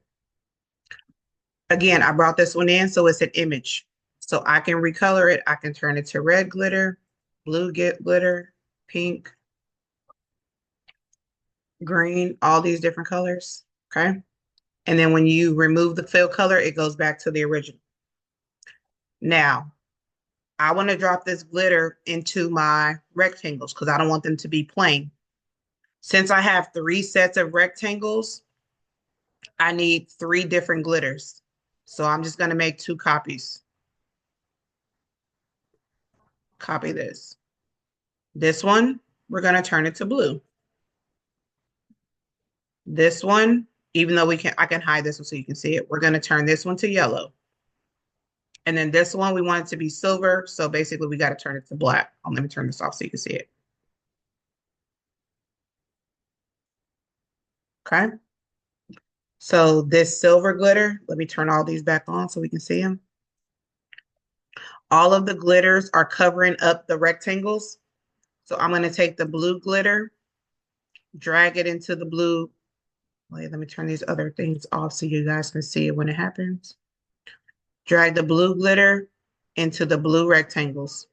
Again, I brought this one in, so it's an image. So I can recolor it. I can turn it to red glitter, blue glitter, pink, green, all these different colors. Okay. And then when you remove the fill color, it goes back to the original. Now, I want to drop this glitter into my rectangles because I don't want them to be plain. Since I have 3 sets of rectangles, I need 3 different glitters. So I'm just going to make 2 copies. Copy this. This one, we're going to turn it to blue. This one, even though I can hide this one so you can see it, we're going to turn this one to yellow. And then this one, we want it to be silver. So basically we got to turn it to black. Let me turn this off so you can see it. Okay. So this silver glitter, let me turn all these back on so we can see them. All of the glitters are covering up the rectangles. So I'm going to take the blue glitter, drag it into the blue. Wait, let me turn these other things off so you guys can see it when it happens. Drag the blue glitter into the blue rectangles.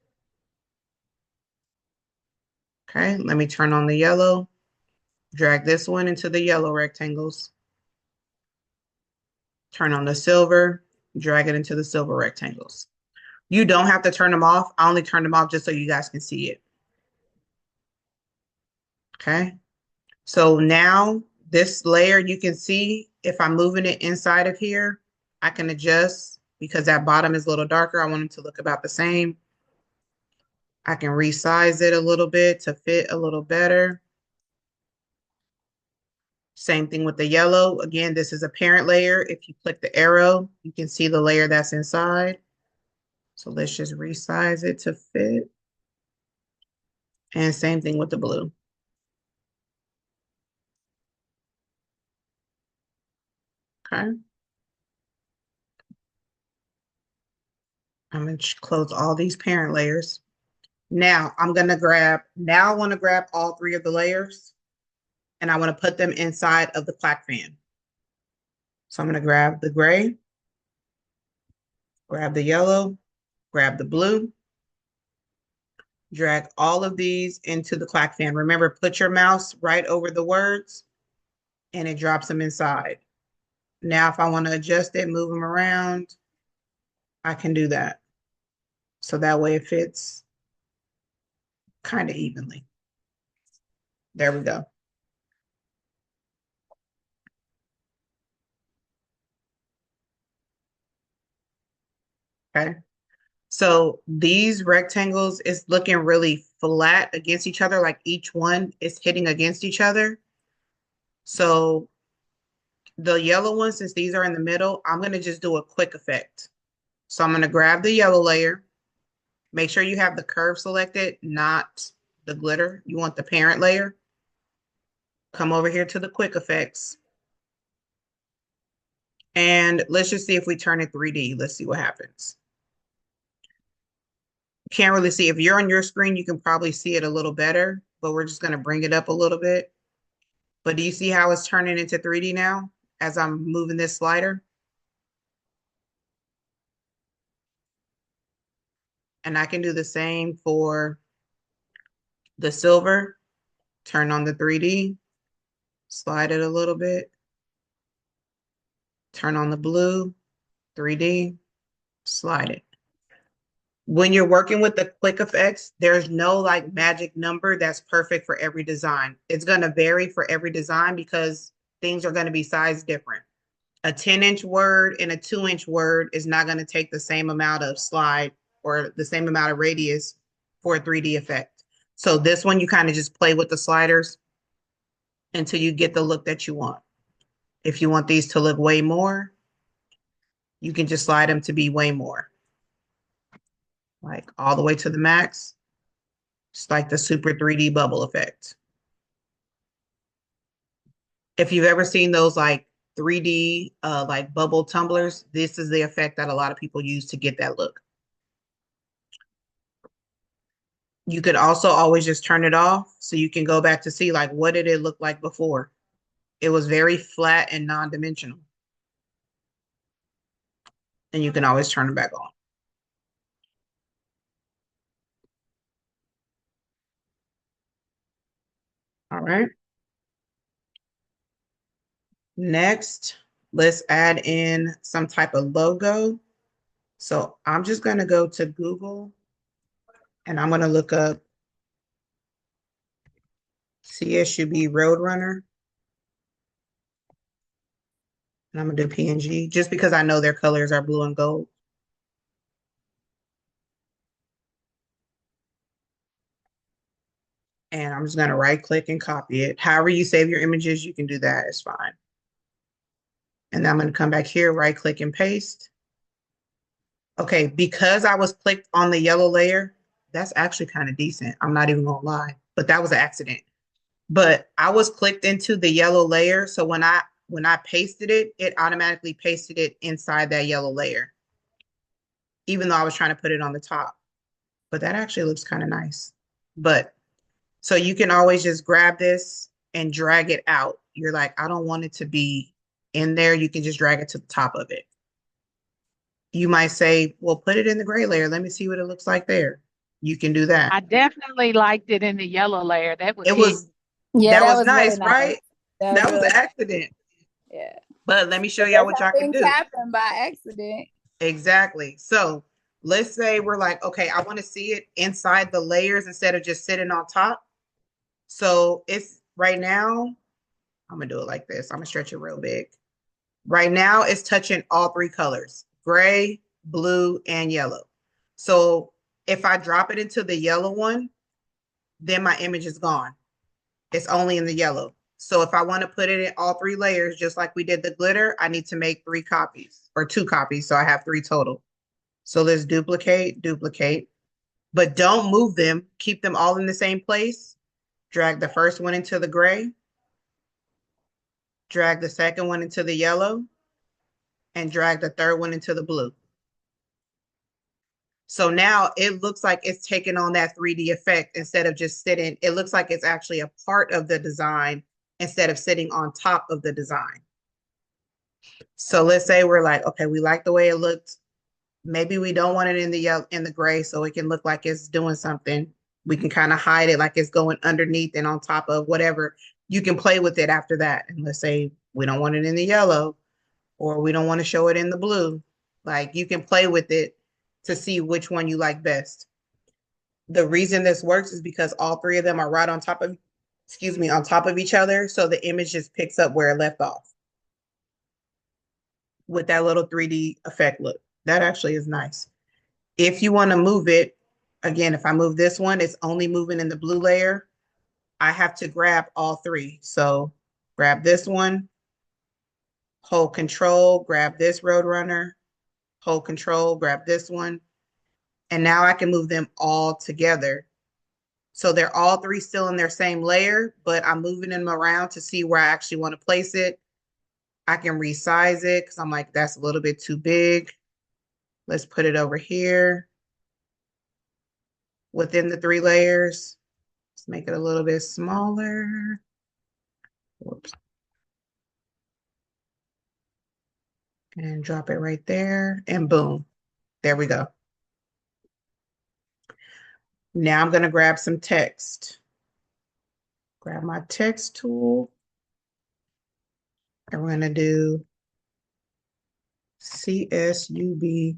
Okay, let me turn on the yellow. Drag this one into the yellow rectangles. Turn on the silver, drag it into the silver rectangles. You don't have to turn them off. I only turn them off just so you guys can see it. Okay, so now this layer, you can see if I'm moving it inside of here, I can adjust because that bottom is a little darker. I want them to look about the same. I can resize it a little bit to fit a little better. Same thing with the yellow. Again, this is a parent layer. If you click the arrow, you can see the layer that's inside. So let's just resize it to fit. And same thing with the blue. Okay. I'm going to close all these parent layers. Now I want to grab all 3 of the layers and I want to put them inside of the plaque fan. So I'm going to grab the gray, grab the yellow, grab the blue, drag all of these into the clack fan. Remember, put your mouse right over the words and it drops them inside. Now, if I want to adjust it, move them around, I can do that. So that way it fits kind of evenly. There we go. Okay. So these rectangles is looking really flat against each other, like each one is hitting against each other. So the yellow ones, since these are in the middle, I'm going to just do a quick effect. So I'm going to grab the yellow layer. Make sure you have the curve selected, not the glitter. You want the parent layer. Come over here to the quick effects. And let's just see if we turn it 3D. Let's see what happens. Can't really see. If you're on your screen, you can probably see it a little better, but we're just going to bring it up a little bit. But do you see how it's turning into 3D now as I'm moving this slider? And I can do the same for the silver. Turn on the 3D, slide it a little bit. Turn on the blue, 3D, slide it. When you're working with the quick effects, there's no like magic number that's perfect for every design. It's going to vary for every design because things are going to be sized different. A 10-inch word and a 2-inch word is not going to take the same amount of slide or the same amount of radius for a 3D effect. So this one, you kind of just play with the sliders until you get the look that you want. If you want these to look way more, you can just slide them to be way more. like all the way to the max. It's like the super 3D bubble effect. If you've ever seen those like 3D like bubble tumblers, this is the effect that a lot of people use to get that look. You could also always just turn it off so you can go back to see like what did it look like before. It was very flat and non-dimensional. And you can always turn it back on. All right. Next, let's add in some type of logo. So I'm just going to go to Google and I'm going to look up CSUB Roadrunner. And I'm going to do PNG just because I know their colors are blue and gold. And I'm just going to right click and copy it. However you save your images, you can do that. It's fine. And then I'm going to come back here, right click and paste. Okay, because I was clicked on the yellow layer, that's actually kind of decent. I'm not even going to lie, but that was an accident. But I was clicked into the yellow layer. So when I pasted it, it automatically pasted it inside that yellow layer, even though I was trying to put it on the top. But that actually looks kind of nice. But so you can always just grab this and drag it out. You're like, I don't want it to be in there. You can just drag it to the top of it. You might say, well, put it in the gray layer. Let me see what it looks like there. You can do that. I definitely liked it in the yellow layer. That was It it. was, Yeah, that that was was really nice, nice. right? That That was was an really, accident. yeah. But let me show y'all That's what how y'all can things do. happen by accident. Exactly. So let's say we're like, okay, I want to see it inside the layers instead of just sitting on top. So it's right now, I'm gonna do it like this. I'm gonna stretch it real big. Right now, it's touching all three colors, gray, blue, and yellow. So if I drop it into the yellow one, then my image is gone. It's only in the yellow. So if I want to put it in all three layers, just like we did the glitter, I need to make 3 copies or 2 copies. So I have 3 total. So let's duplicate, duplicate, but don't move them. Keep them all in the same place. Drag the first one into the gray, drag the second one into the yellow, and drag the third one into the blue. So now it looks like it's taking on that 3D effect instead of just sitting. It looks like it's actually a part of the design instead of sitting on top of the design. So let's say we're like, okay, we like the way it looked. Maybe we don't want it in the yellow, in the gray, so it can look like it's doing something. We can kind of hide it like it's going underneath and on top of whatever. You can play with it after that. And let's say we don't want it in the yellow, or we don't want to show it in the blue. Like you can play with it to see which one you like best. The reason this works is because all 3 of them are right on top of, excuse me, on top of each other. So the image just picks up where it left off with that little 3D effect look. That actually is nice. If you want to move it, again, if I move this one, it's only moving in the blue layer. I have to grab all 3. So grab this one, hold control, grab this Roadrunner, hold control, grab this one. And now I can move them all together. So they're all 3 still in their same layer, but I'm moving them around to see where I actually want to place it. I can resize it because I'm like, that's a little bit too big. Let's put it over here within the 3 layers. Let's make it a little bit smaller. Whoops. And drop it right there and boom, there we go. Now I'm going to grab some text. Grab my text tool. And we're going to do CSUB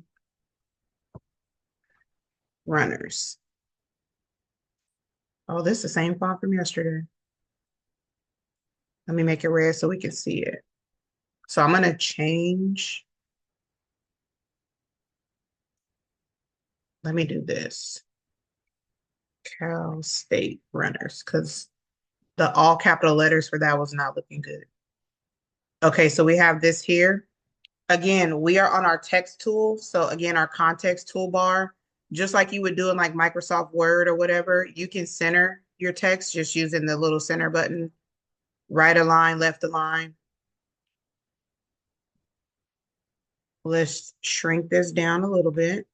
runners. Oh, this is the same font from yesterday. Let me make it red so we can see it. So I'm going to change. Let me do this. Cal State runners, because the all capital letters for that was not looking good. Okay, so we have this here. Again, we are on our text tool. So again, our context toolbar. just like you would do in like Microsoft Word or whatever, you can center your text just using the little center button, right align, left align. Let's shrink this down a little bit.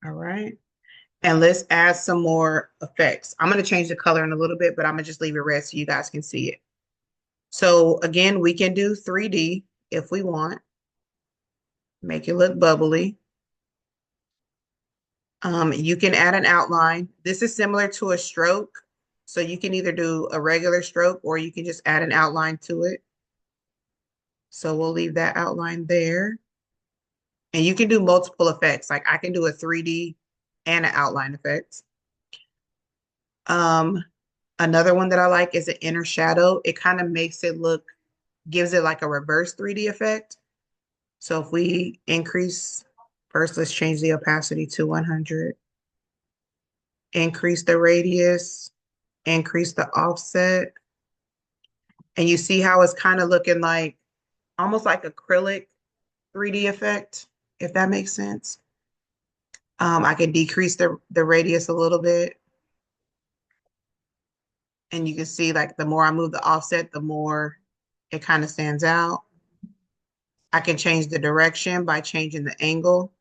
All right. And let's add some more effects. I'm going to change the color in a little bit, but I'm going to just leave it red so you guys can see it. So again, we can do 3D if we want. Make it look bubbly. You can add an outline. This is similar to a stroke. So you can either do a regular stroke or you can just add an outline to it. So we'll leave that outline there. And you can do multiple effects. Like I can do a 3D and an outline effect. Another one that I like is an inner shadow. It kind of makes it look, gives it like a reverse 3D effect. So if we increase, first let's change the opacity to 100. Increase the radius, increase the offset. And you see how it's kind of looking like, almost like acrylic 3D effect, if that makes sense. I can decrease the radius a little bit. And you can see like the more I move the offset, the more it kind of stands out. I can change the direction by changing the angle.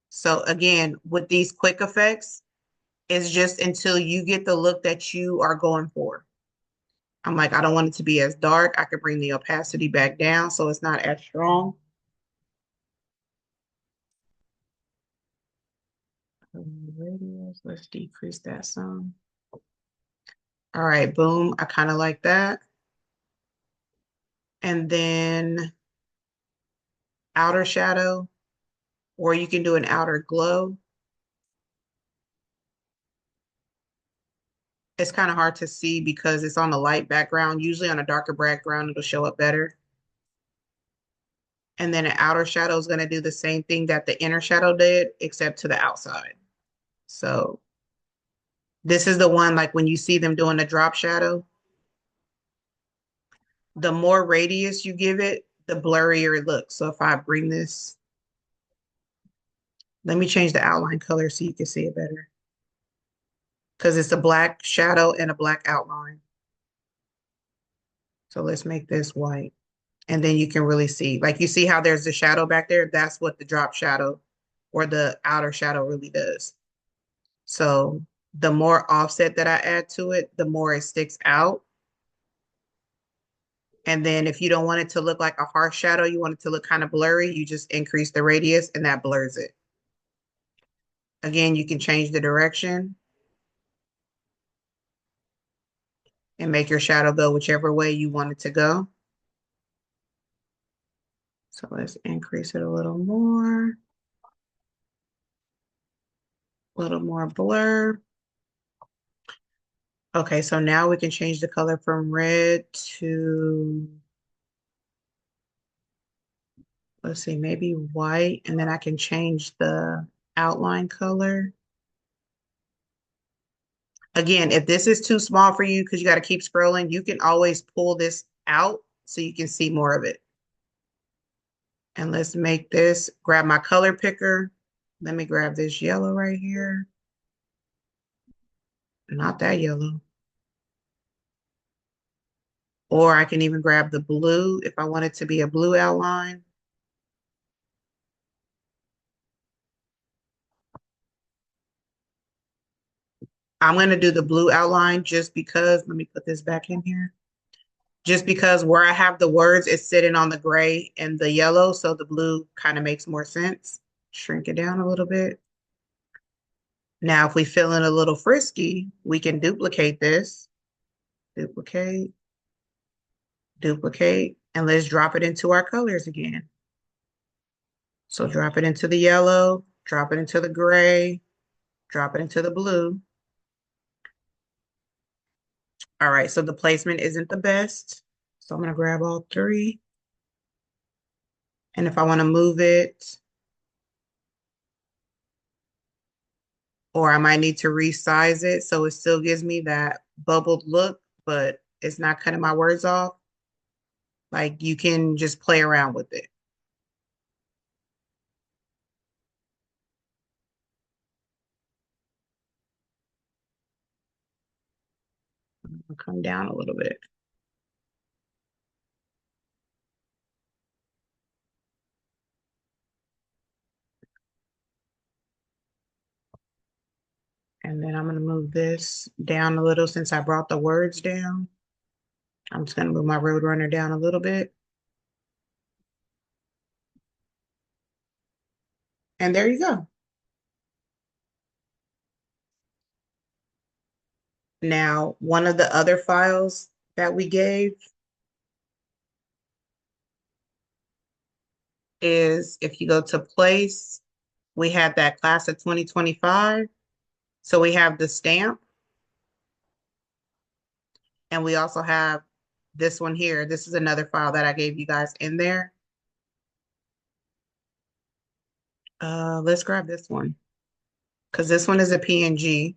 So again, with these quick effects, it's just until you get the look that you are going for. I'm like, I don't want it to be as dark. I could bring the opacity back down so it's not as strong. Radius, let's decrease that some. All right, boom. I kind of like that. And then outer shadow, or you can do an outer glow. It's kind of hard to see because it's on a light background. Usually on a darker background, it'll show up better. And then an outer shadow is going to do the same thing that the inner shadow did, except to the outside. So this is the one, like when you see them doing the drop shadow, the more radius you give it, the blurrier it looks. So if I bring this, let me change the outline color so you can see it better. Because it's a black shadow and a black outline. So let's make this white. And then you can really see, like you see how there's the shadow back there? That's what the drop shadow or the outer shadow really does. So the more offset that I add to it, the more it sticks out. And then if you don't want it to look like a harsh shadow, you want it to look kind of blurry, you just increase the radius and that blurs it. Again, you can change the direction and make your shadow go whichever way you want it to go. So let's increase it a little more blur. Okay, so now we can change the color from red to, let's see, maybe white, and then I can change the outline color. Again, if this is too small for you because you got to keep scrolling, you can always pull this out so you can see more of it. And let's make this, grab my color picker. Let me grab this yellow right here. Not that yellow. Or I can even grab the blue if I want it to be a blue outline. I'm going to do the blue outline just because, let me put this back in here. Just because where I have the words, it's sitting on the gray and the yellow, so the blue kind of makes more sense. Shrink it down a little bit. Now, if we feel it a little frisky, we can duplicate this. Duplicate, duplicate, and let's drop it into our colors again. So drop it into the yellow, drop it into the gray, drop it into the blue. All right, so the placement isn't the best. So I'm gonna grab all three. And if I wanna move it, or I might need to resize it so it still gives me that bubbled look, but it's not cutting my words off. Like you can just play around with it. I'll come down a little bit. And then I'm going to move this down a little since I brought the words down. I'm just going to move my Roadrunner down a little bit. And there you go. Now, one of the other files that we gave is if you go to place, we have that class of 2025. So we have the stamp. And we also have this one here. This is another file that I gave you guys in there. Let's grab this one because this one is a PNG.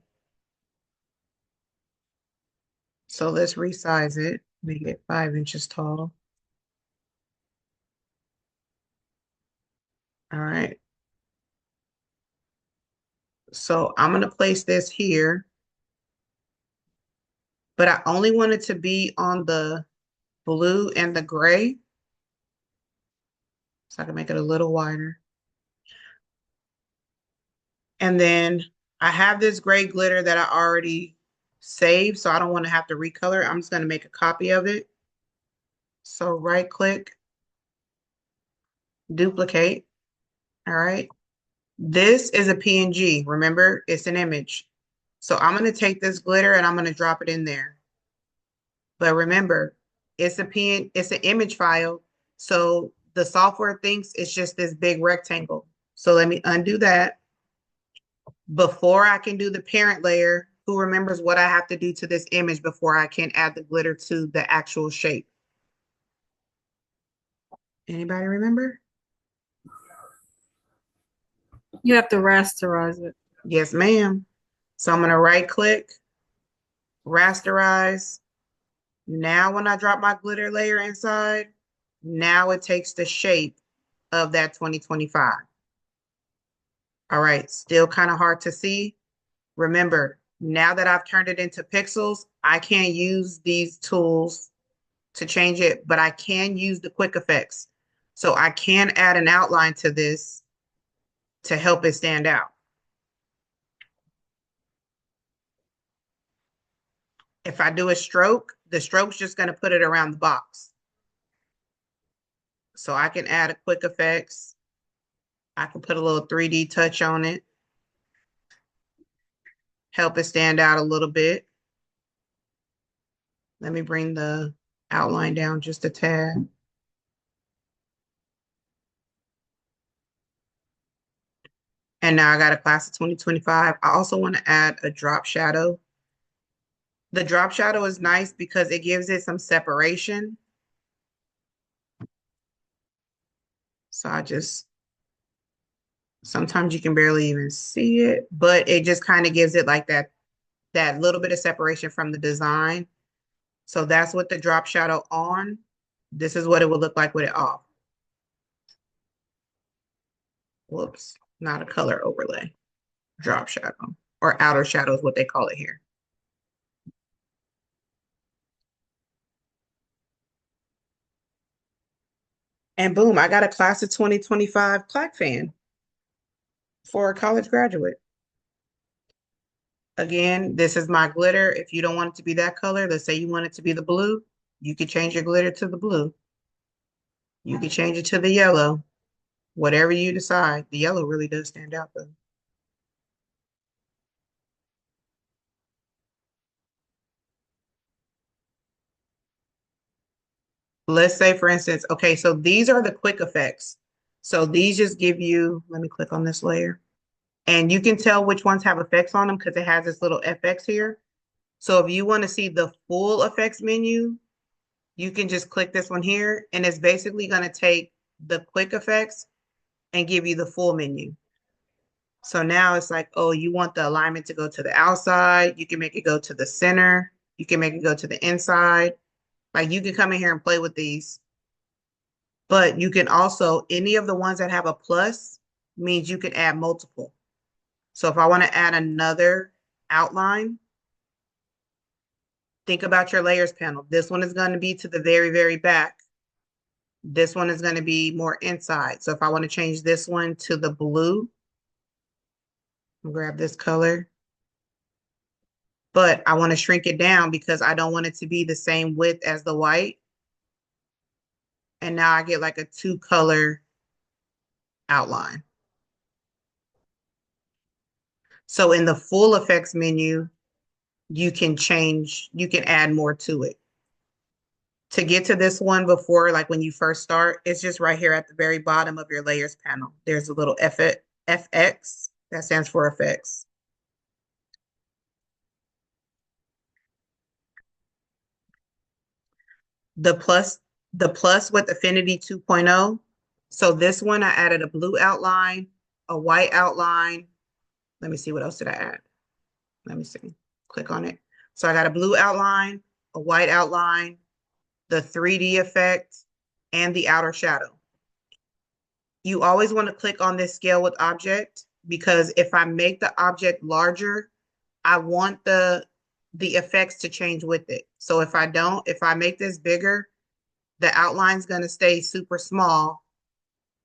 So let's resize it, make it 5 inches tall. All right. So I'm going to place this here, but I only want it to be on the blue and the gray. So I can make it a little wider. And then I have this gray glitter that I already saved, so I don't want to have to recolor. I'm just going to make a copy of it. So right click, duplicate. All right. This is a PNG. Remember, it's an image. So I'm going to take this glitter and I'm going to drop it in there. But remember, it's an image file. So the software thinks it's just this big rectangle. So let me undo that. Before I can do the parent layer, who remembers what I have to do to this image before I can add the glitter to the actual shape? Anybody remember? You have to rasterize it. Yes, ma'am. So I'm going to right click, rasterize. Now when I drop my glitter layer inside, now it takes the shape of that 2025. All right, still kind of hard to see. Remember, now that I've turned it into pixels, I can't use these tools to change it, but I can use the quick effects. So I can add an outline to this to help it stand out. If I do a stroke, the stroke's just going to put it around the box. So I can add a quick effects. I can put a little 3D touch on it. Help it stand out a little bit. Let me bring the outline down just a tad. And now I got a class of 2025. I also want to add a drop shadow. The drop shadow is nice because it gives it some separation. So sometimes you can barely even see it, but it just kind of gives it like that little bit of separation from the design. So that's what the drop shadow on. This is what it would look like with it off. Whoops, not a color overlay. Drop shadow or outer shadow is what they call it here. And boom, I got a class of 2025 plaque fan for a college graduate. Again, this is my glitter. If you don't want it to be that color, let's say you want it to be the blue, you could change your glitter to the blue. You could change it to the yellow, whatever you decide. The yellow really does stand out though. Let's say, for instance, okay, so these are the quick effects. So these just give you, let me click on this layer. And you can tell which ones have effects on them because it has this little FX here. So if you want to see the full effects menu, you can just click this one here. And it's basically going to take the quick effects and give you the full menu. So now it's like, oh, you want the alignment to go to the outside. You can make it go to the center. You can make it go to the inside. Like you can come in here and play with these But you can also, any of the ones that have a plus means you can add multiple. So if I want to add another outline, think about your layers panel. This one is going to be to the very, very back. This one is going to be more inside. So if I want to change this one to the blue, I'll grab this color. But I want to shrink it down because I don't want it to be the same width as the white. And now I get like a 2-color outline. So in the full effects menu, you can add more to it. To get to this one before, like when you first start, it's just right here at the very bottom of your layers panel. There's a little FX, that stands for effects. The plus with Affinity 2.0. So this one, I added a blue outline, a white outline. Let me see, what else did I add? Let me see, click on it. So I got a blue outline, a white outline, the 3D effect, and the outer shadow. You always want to click on this scale with object, because if I make the object larger, I want the effects to change with it. So if I make this bigger, the outline's going to stay super small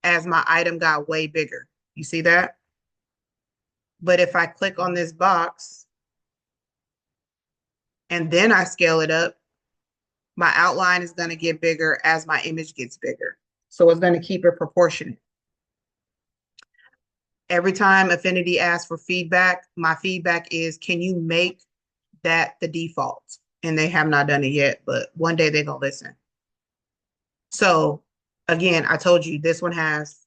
as my item got way bigger. You see that? But if I click on this box and then I scale it up, my outline is going to get bigger as my image gets bigger. So it's going to keep it proportionate. Every time Affinity asks for feedback, my feedback is, can you make that the default? And they have not done it yet, but one day they're going to listen. So again, I told you this one has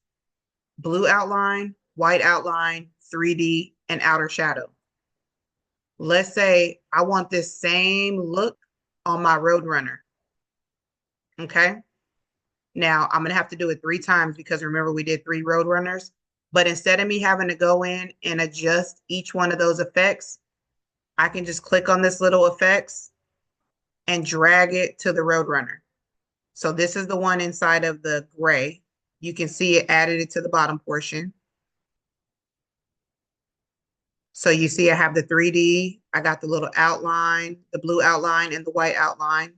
blue outline, white outline, 3D, and outer shadow. Let's say I want this same look on my Roadrunner. Okay. Now I'm going to have to do it 3 times because remember we did 3 Roadrunners. But instead of me having to go in and adjust each one of those effects, I can just click on this little effects and drag it to the Roadrunner. So this is the one inside of the gray. You can see it added it to the bottom portion. So you see I have the 3D, I got the little outline, the blue outline and the white outline,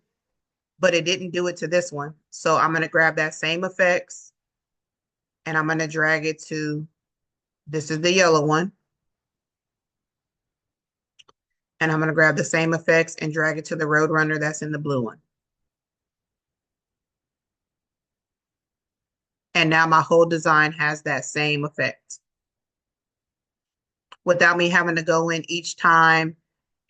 but it didn't do it to this one. So I'm going to grab that same effects and I'm going to drag it to, this is the yellow one. And I'm going to grab the same effects and drag it to the Roadrunner that's in the blue one. And now my whole design has that same effect. Without me having to go in each time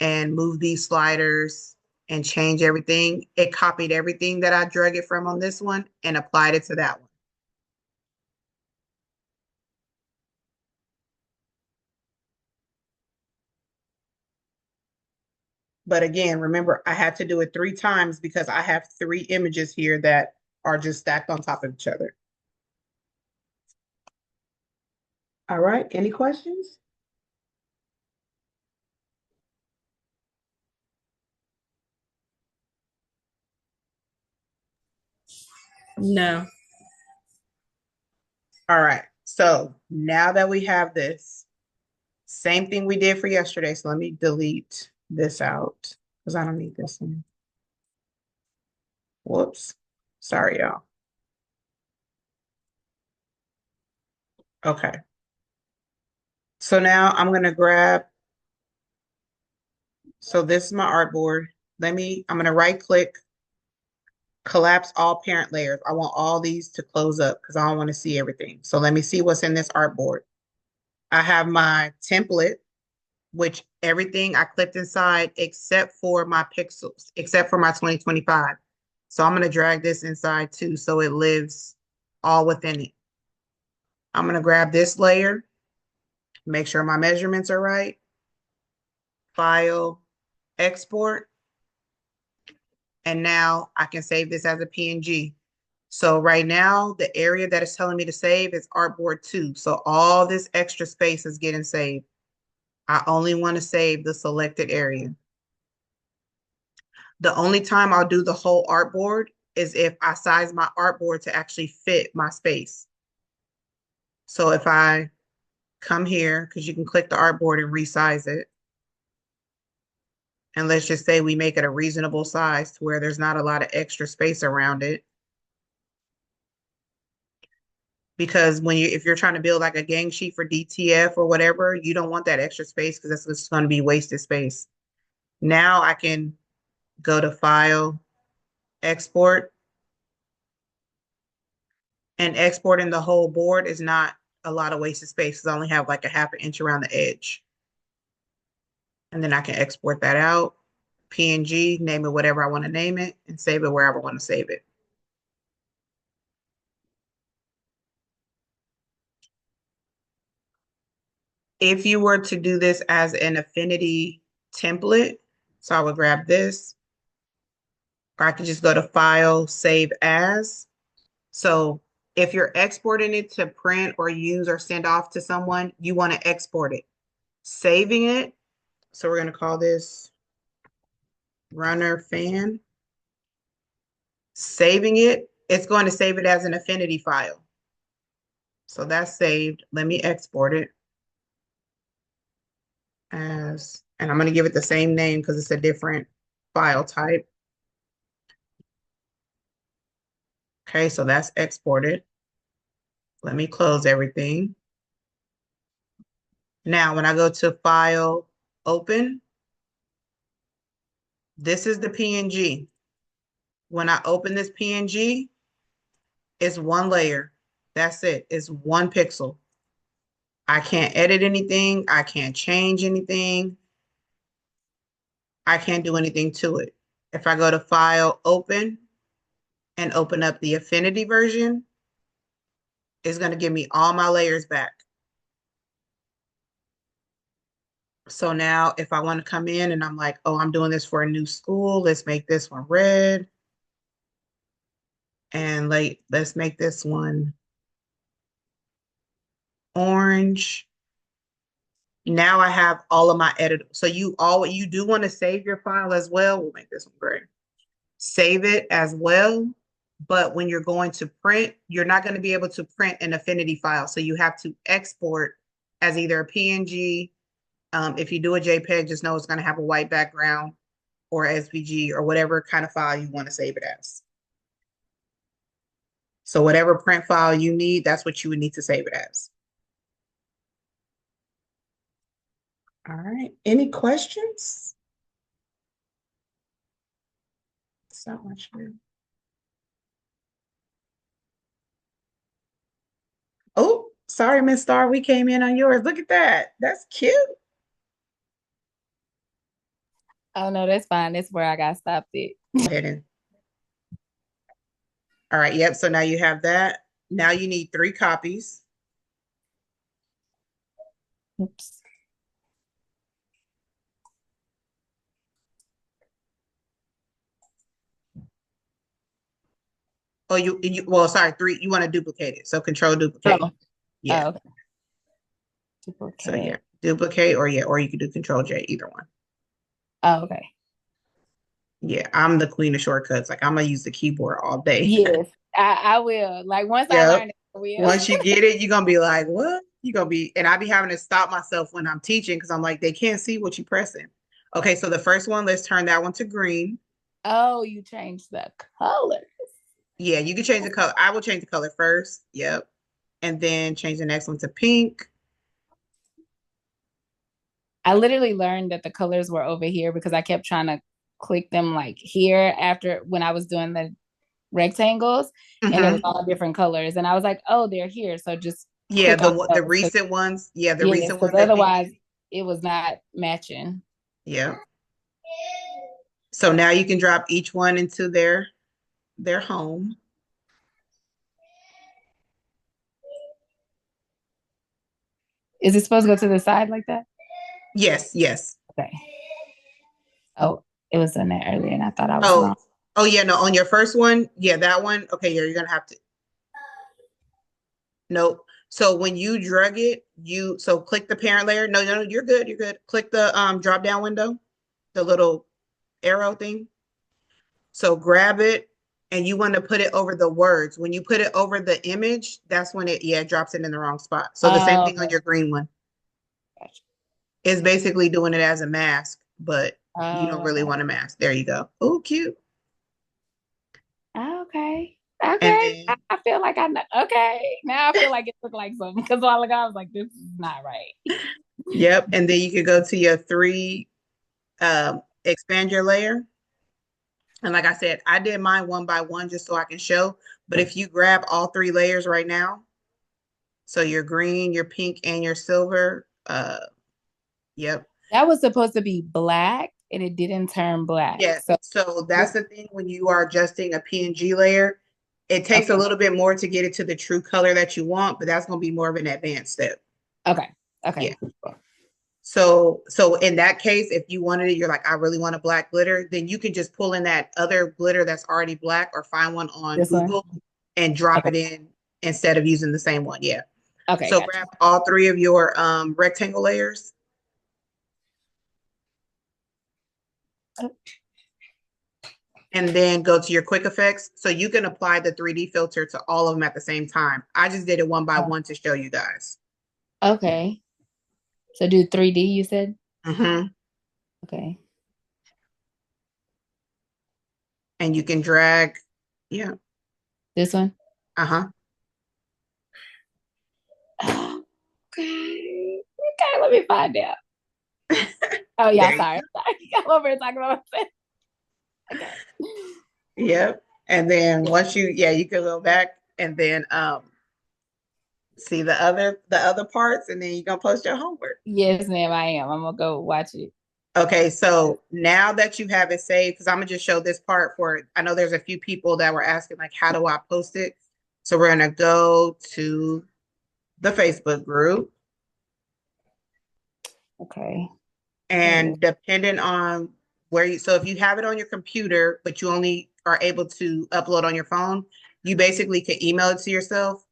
and move these sliders and change everything, it copied everything that I drug it from on this one and applied it to that one. But again, remember, I had to do it 3 times because I have 3 images here that are just stacked on top of each other. All right, any questions? No. All right, so now that we have this, same thing we did for yesterday. So let me delete this out because I don't need this one. Whoops. Sorry, y'all. Okay. So now I'm going to grab, so this is my artboard. I'm going to right click, collapse all parent layers. I want all these to close up because I don't want to see everything. So let me see what's in this artboard. I have my template, which everything I clicked inside except for my pixels, except for my 2025. So I'm going to drag this inside too so it lives all within it. I'm going to grab this layer, make sure my measurements are right, file, export, and now I can save this as a PNG. So right now, the area that is telling me to save is artboard 2. So all this extra space is getting saved. I only want to save the selected area. The only time I'll do the whole artboard is if I size my artboard to actually fit my space. So if I come here, because you can click the artboard and resize it. And let's just say we make it a reasonable size to where there's not a lot of extra space around it. Because if you're trying to build like a gang sheet for DTF or whatever, you don't want that extra space because that's just going to be wasted space. Now I can go to File, Export, and exporting the whole board is not a lot of wasted space. I only have like a half an inch around the edge. And then I can export that out, PNG, name it whatever I want to name it, and save it wherever I want to save it. If you were to do this as an Affinity template, so I would grab this, or I could just go to File, Save As. So if you're exporting it to print or use or send off to someone, you want to export it. Saving it, so we're going to call this Runner Fan. Saving it, it's going to save it as an Affinity file. So that's saved. Let me export it as, and I'm going to give it the same name because it's a different file type. Okay, so that's exported. Let me close everything. Now, when I go to File, Open, this is the PNG. When I open this PNG, it's one layer. That's it. It's one pixel. I can't edit anything. I can't change anything. I can't do anything to it. If I go to File, Open, and open up the Affinity version, it's going to give me all my layers back. So now if I want to come in and I'm like, oh, I'm doing this for a new school, let's make this one red. And let's make this one orange. Now I have all of my edit. So you do want to save your file as well. We'll make this one gray. Save it as well. But when you're going to print, you're not going to be able to print an Affinity file. So you have to export as either a PNG. If you do a JPEG, just know it's going to have a white background, or SVG, or whatever kind of file you want to save it as. So whatever print file you need, that's what you would need to save it as. All right. Any questions? So much. Oh, sorry, Miss Star. We came in on yours. Look at that. That's cute. Oh no, that's fine. That's where I got stopped it. Go ahead and. All right. Yep. So now you have that. Now you need 3 copies. Oops. Oh, well, sorry, 3. You want to duplicate it. So Control Duplicate. Oh. Yeah. Oh, okay. Duplicate. So yeah, duplicate, or you can do Control J, either one. Oh, okay. Yeah, I'm the queen of shortcuts. Like I'm gonna use the keyboard all day. Yes, I will. Like once I learn it, I will. Once you get it, you're gonna be like, what? You're gonna be, and I be having to stop myself when I'm teaching because I'm like, they can't see what you're pressing. Okay, so the first one, let's turn that one to green. Oh, you changed the color. Yeah, you can change the color. I will change the color first. Yep. And then change the next one to pink. I literally learned that the colors were over here because I kept trying to click them like here after when I was doing the rectangles, and it was all different colors. And I was like, oh, they're here. So just yeah, click the recent ones. Yeah, the yes, recent ones. otherwise it was not matching. Yeah. So now you can drop each one into their home. Is it supposed to go to the side like that? Yes, yes. Okay. Oh, it was in there earlier and I thought I was wrong. Oh yeah, no, on your first one, yeah, that one. Okay, yeah, you're gonna have to. Nope. So when you drag it, so click the parent layer. No, you're good. You're good. Click the drop down window, the little arrow thing. So grab it and you want to put it over the words. When you put it over the image, that's when it drops it in the wrong spot. So the same thing on your green one. Gotcha. It's basically doing it as a mask, but you don't really Okay. want a mask. There you go. Oh, cute. Okay. And Okay. then, I feel like I know. Okay. Now I feel like it looked like something because while ago I was like, this is not right. yep. And then you could go to your three, expand your layer. And like I said, I did mine one by one just so I can show. But if you grab all three layers right now, so your green, your pink, and your silver, yep. That was supposed to be black and it didn't turn black. Yeah. So So that's the thing when you are adjusting a PNG layer, it takes a okay. little bit more to get it to the true color that you want, but that's going to be more of an advanced step. Okay. Yeah. Okay. So in that case, if you wanted it, you're like, I really want a black glitter, then you can just pull in that other glitter that's already black or find one on This one? Google and drop Okay. it in instead of using the same one. Yeah. Okay, So gotcha. grab all three of your rectangle layers. And then go to your quick effects. So you can apply the 3D filter to all of them at the same time. I just did it one by one to show you guys. Okay. So do 3D, you said? Mm-hmm. Okay. And you can drag. Yeah. This one? Uh-huh. Okay. Okay, let me find out. Oh yeah, There you sorry. go. Sorry. I'm over here talking about myself. Okay. Yep. And then once you can go back and then see the other parts, and then you're gonna post your homework. Yes, ma'am, I am. I'm gonna go watch it. Okay, so now that you have it saved, because I'm gonna just show this part I know there's a few people that were asking, like, how do I post it? So we're gonna go to the Facebook group, Okay. and depending on so if you have it on your computer, but you only are able to upload on your phone, you basically can email it to yourself,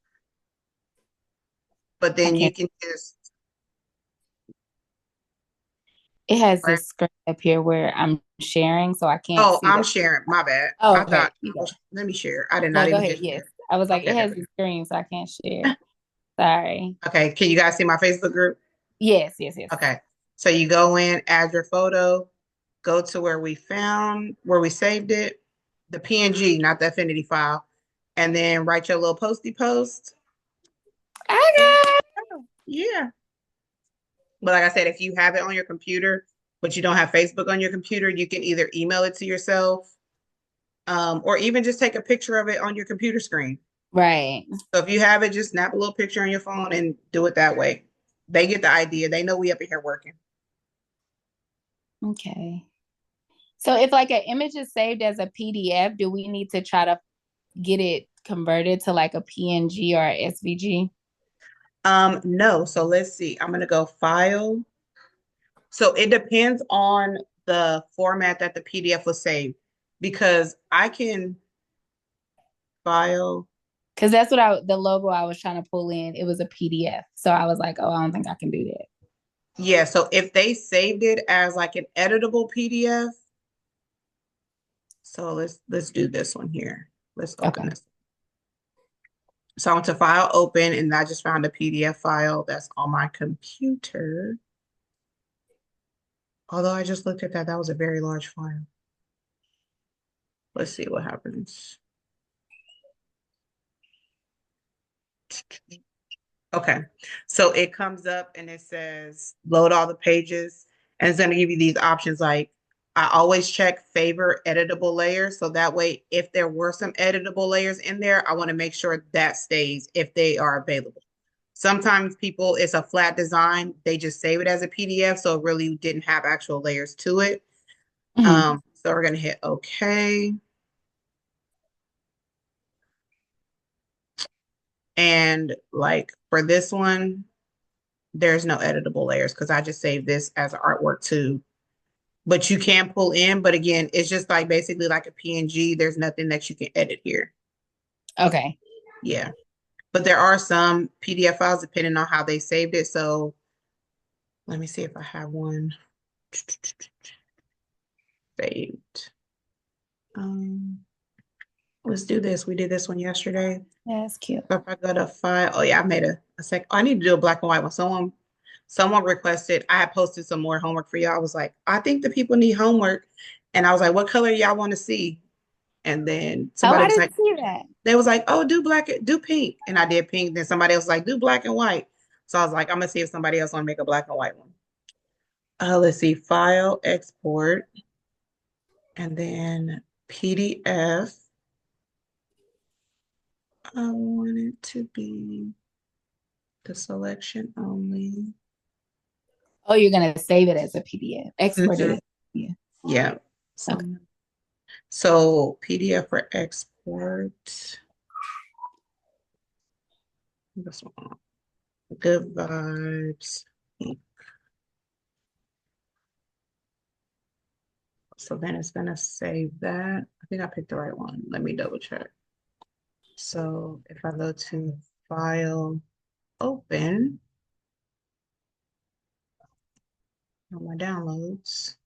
but then you Okay. can just, It has right? this screen up here where I'm sharing, so I can't Oh, see I'm that. sharing. My bad. Oh, I okay. thought You go. let me share. I did No, not go even ahead. hit Yes. share. I was like, Okay, it there has we the go. screen, so I can't share. Sorry. Okay, can you guys see my Facebook group? Yes, yes, yes. Okay, so you go in, add your photo, go to where we saved it, the PNG, not the Affinity file, and then write your little posty post. Okay. Yeah. But like I said, if you have it on your computer, but you don't have Facebook on your computer, you can either email it to yourself, or even just take a picture of it on your computer screen. Right. So if you have it, just snap a little picture on your phone and do it that way. They get the idea. They know we up in here working. Okay. So if like an image is saved as a PDF, do we need to try to get it converted to like a PNG or a SVG? No. So let's see. I'm gonna go file. So it depends on the format that the PDF was saved, because I can file. Because that's the logo I was trying to pull in. It was a PDF. So I was like, oh, I don't think I can do that. Yeah. So if they saved it as like an editable PDF, so let's do this one here. Let's open Okay. this. So I went to file open, and I just found a PDF file that's on my computer. Although I just looked at that, that was a very large file. Let's see what happens. Okay, so it comes up and it says load all the pages, and it's going to give you these options. Like, I always check favor editable layers, so that way if there were some editable layers in there, I want to make sure that stays if they are available. Sometimes it's a flat design, they just save it as a PDF, so it really didn't have actual layers to it. Mm-hmm. So we're gonna hit OK. And like for this one, there's no editable layers because I just saved this as artwork too. But you can pull in, but again, it's just like basically like a PNG. There's nothing that you can edit here. Okay. Yeah. But there are some PDF files depending on how they saved it. So let me see if I have one saved. Let's do this. We did this one yesterday. Yeah, it's cute. So if I go to file, oh yeah, I made a second. I need to do a black and white one. Someone requested, I had posted some more homework for y'all. I was like, I think the people need homework. And I was like, what color y'all want to see? And then Oh, somebody I was like, didn't see that. they was like, oh, do pink. And I did pink. Then somebody else was like, do black and white. So I was like, I'm gonna see if somebody else want to make a black and white one. Let's see, file, export, and then PDF. I want it to be the selection only. Oh, you're gonna save it as a PDF, export Mhm. it. Yeah. Yeah. So, Okay. so PDF for export. This one. Good vibes. So then it's gonna save that. I think I picked the right one. Let me double check. So if I go to file, open on my downloads.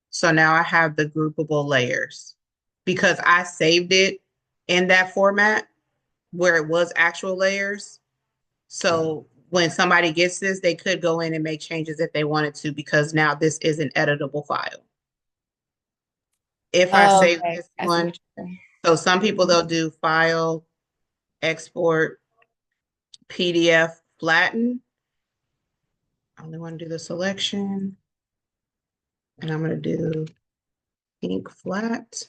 So now I have the groupable layers because I saved it in that format where it was actual layers. So when somebody gets this, they could go in and make changes if they wanted to, because now this is an editable file. If I Oh, save okay. this I see one, what you're saying. so some people they'll do file, export, PDF, flatten. I only want to do the selection, and I'm going to do ink flat.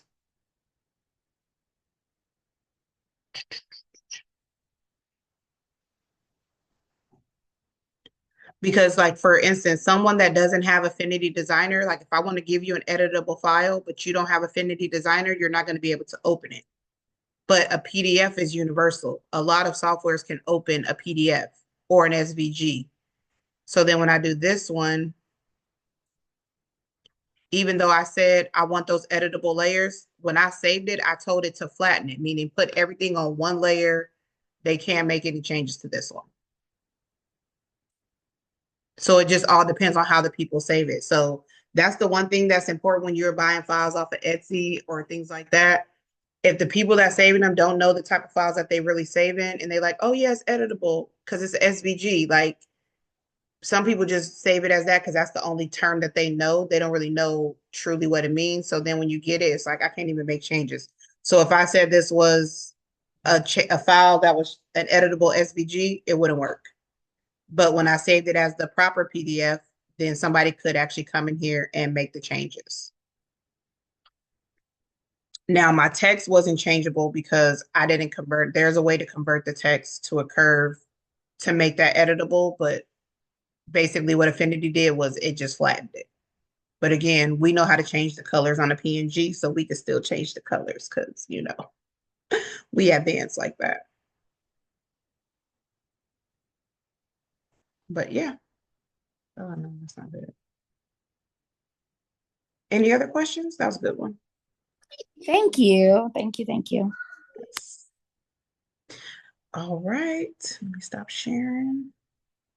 Because like, for instance, someone that doesn't have Affinity Designer, like if I want to give you an editable file, but you don't have Affinity Designer, you're not going to be able to open it. But a PDF is universal. A lot of softwares can open a PDF or an SVG. So then when I do this one, even though I said I want those editable layers, when I saved it, I told it to flatten it, meaning put everything on one layer. They can't make any changes to this one. So it just all depends on how the people save it. So that's the one thing that's important when you're buying files off of Etsy or things like that. If the people that saving them don't know the type of files that they really saving, and they like, oh yeah, it's editable because it's SVG. Like, some people just save it as that because that's the only term that they know. They don't really know truly what it means. So then when you get it, it's like, I can't even make changes. So if I said this was a file that was an editable SVG, it wouldn't work. But when I saved it as the proper PDF, then somebody could actually come in here and make the changes. Now, my text wasn't changeable because I didn't convert. There's a way to convert the text to a curve to make that editable, but basically what Affinity did was it just flattened it. But again, we know how to change the colors on a PNG, so we can still change the colors because, we advance like that. But yeah. Oh, no, that's not good. Any other questions? That was a good one. Thank you. Thank you. Thank you. Yes. All right. Let me stop sharing.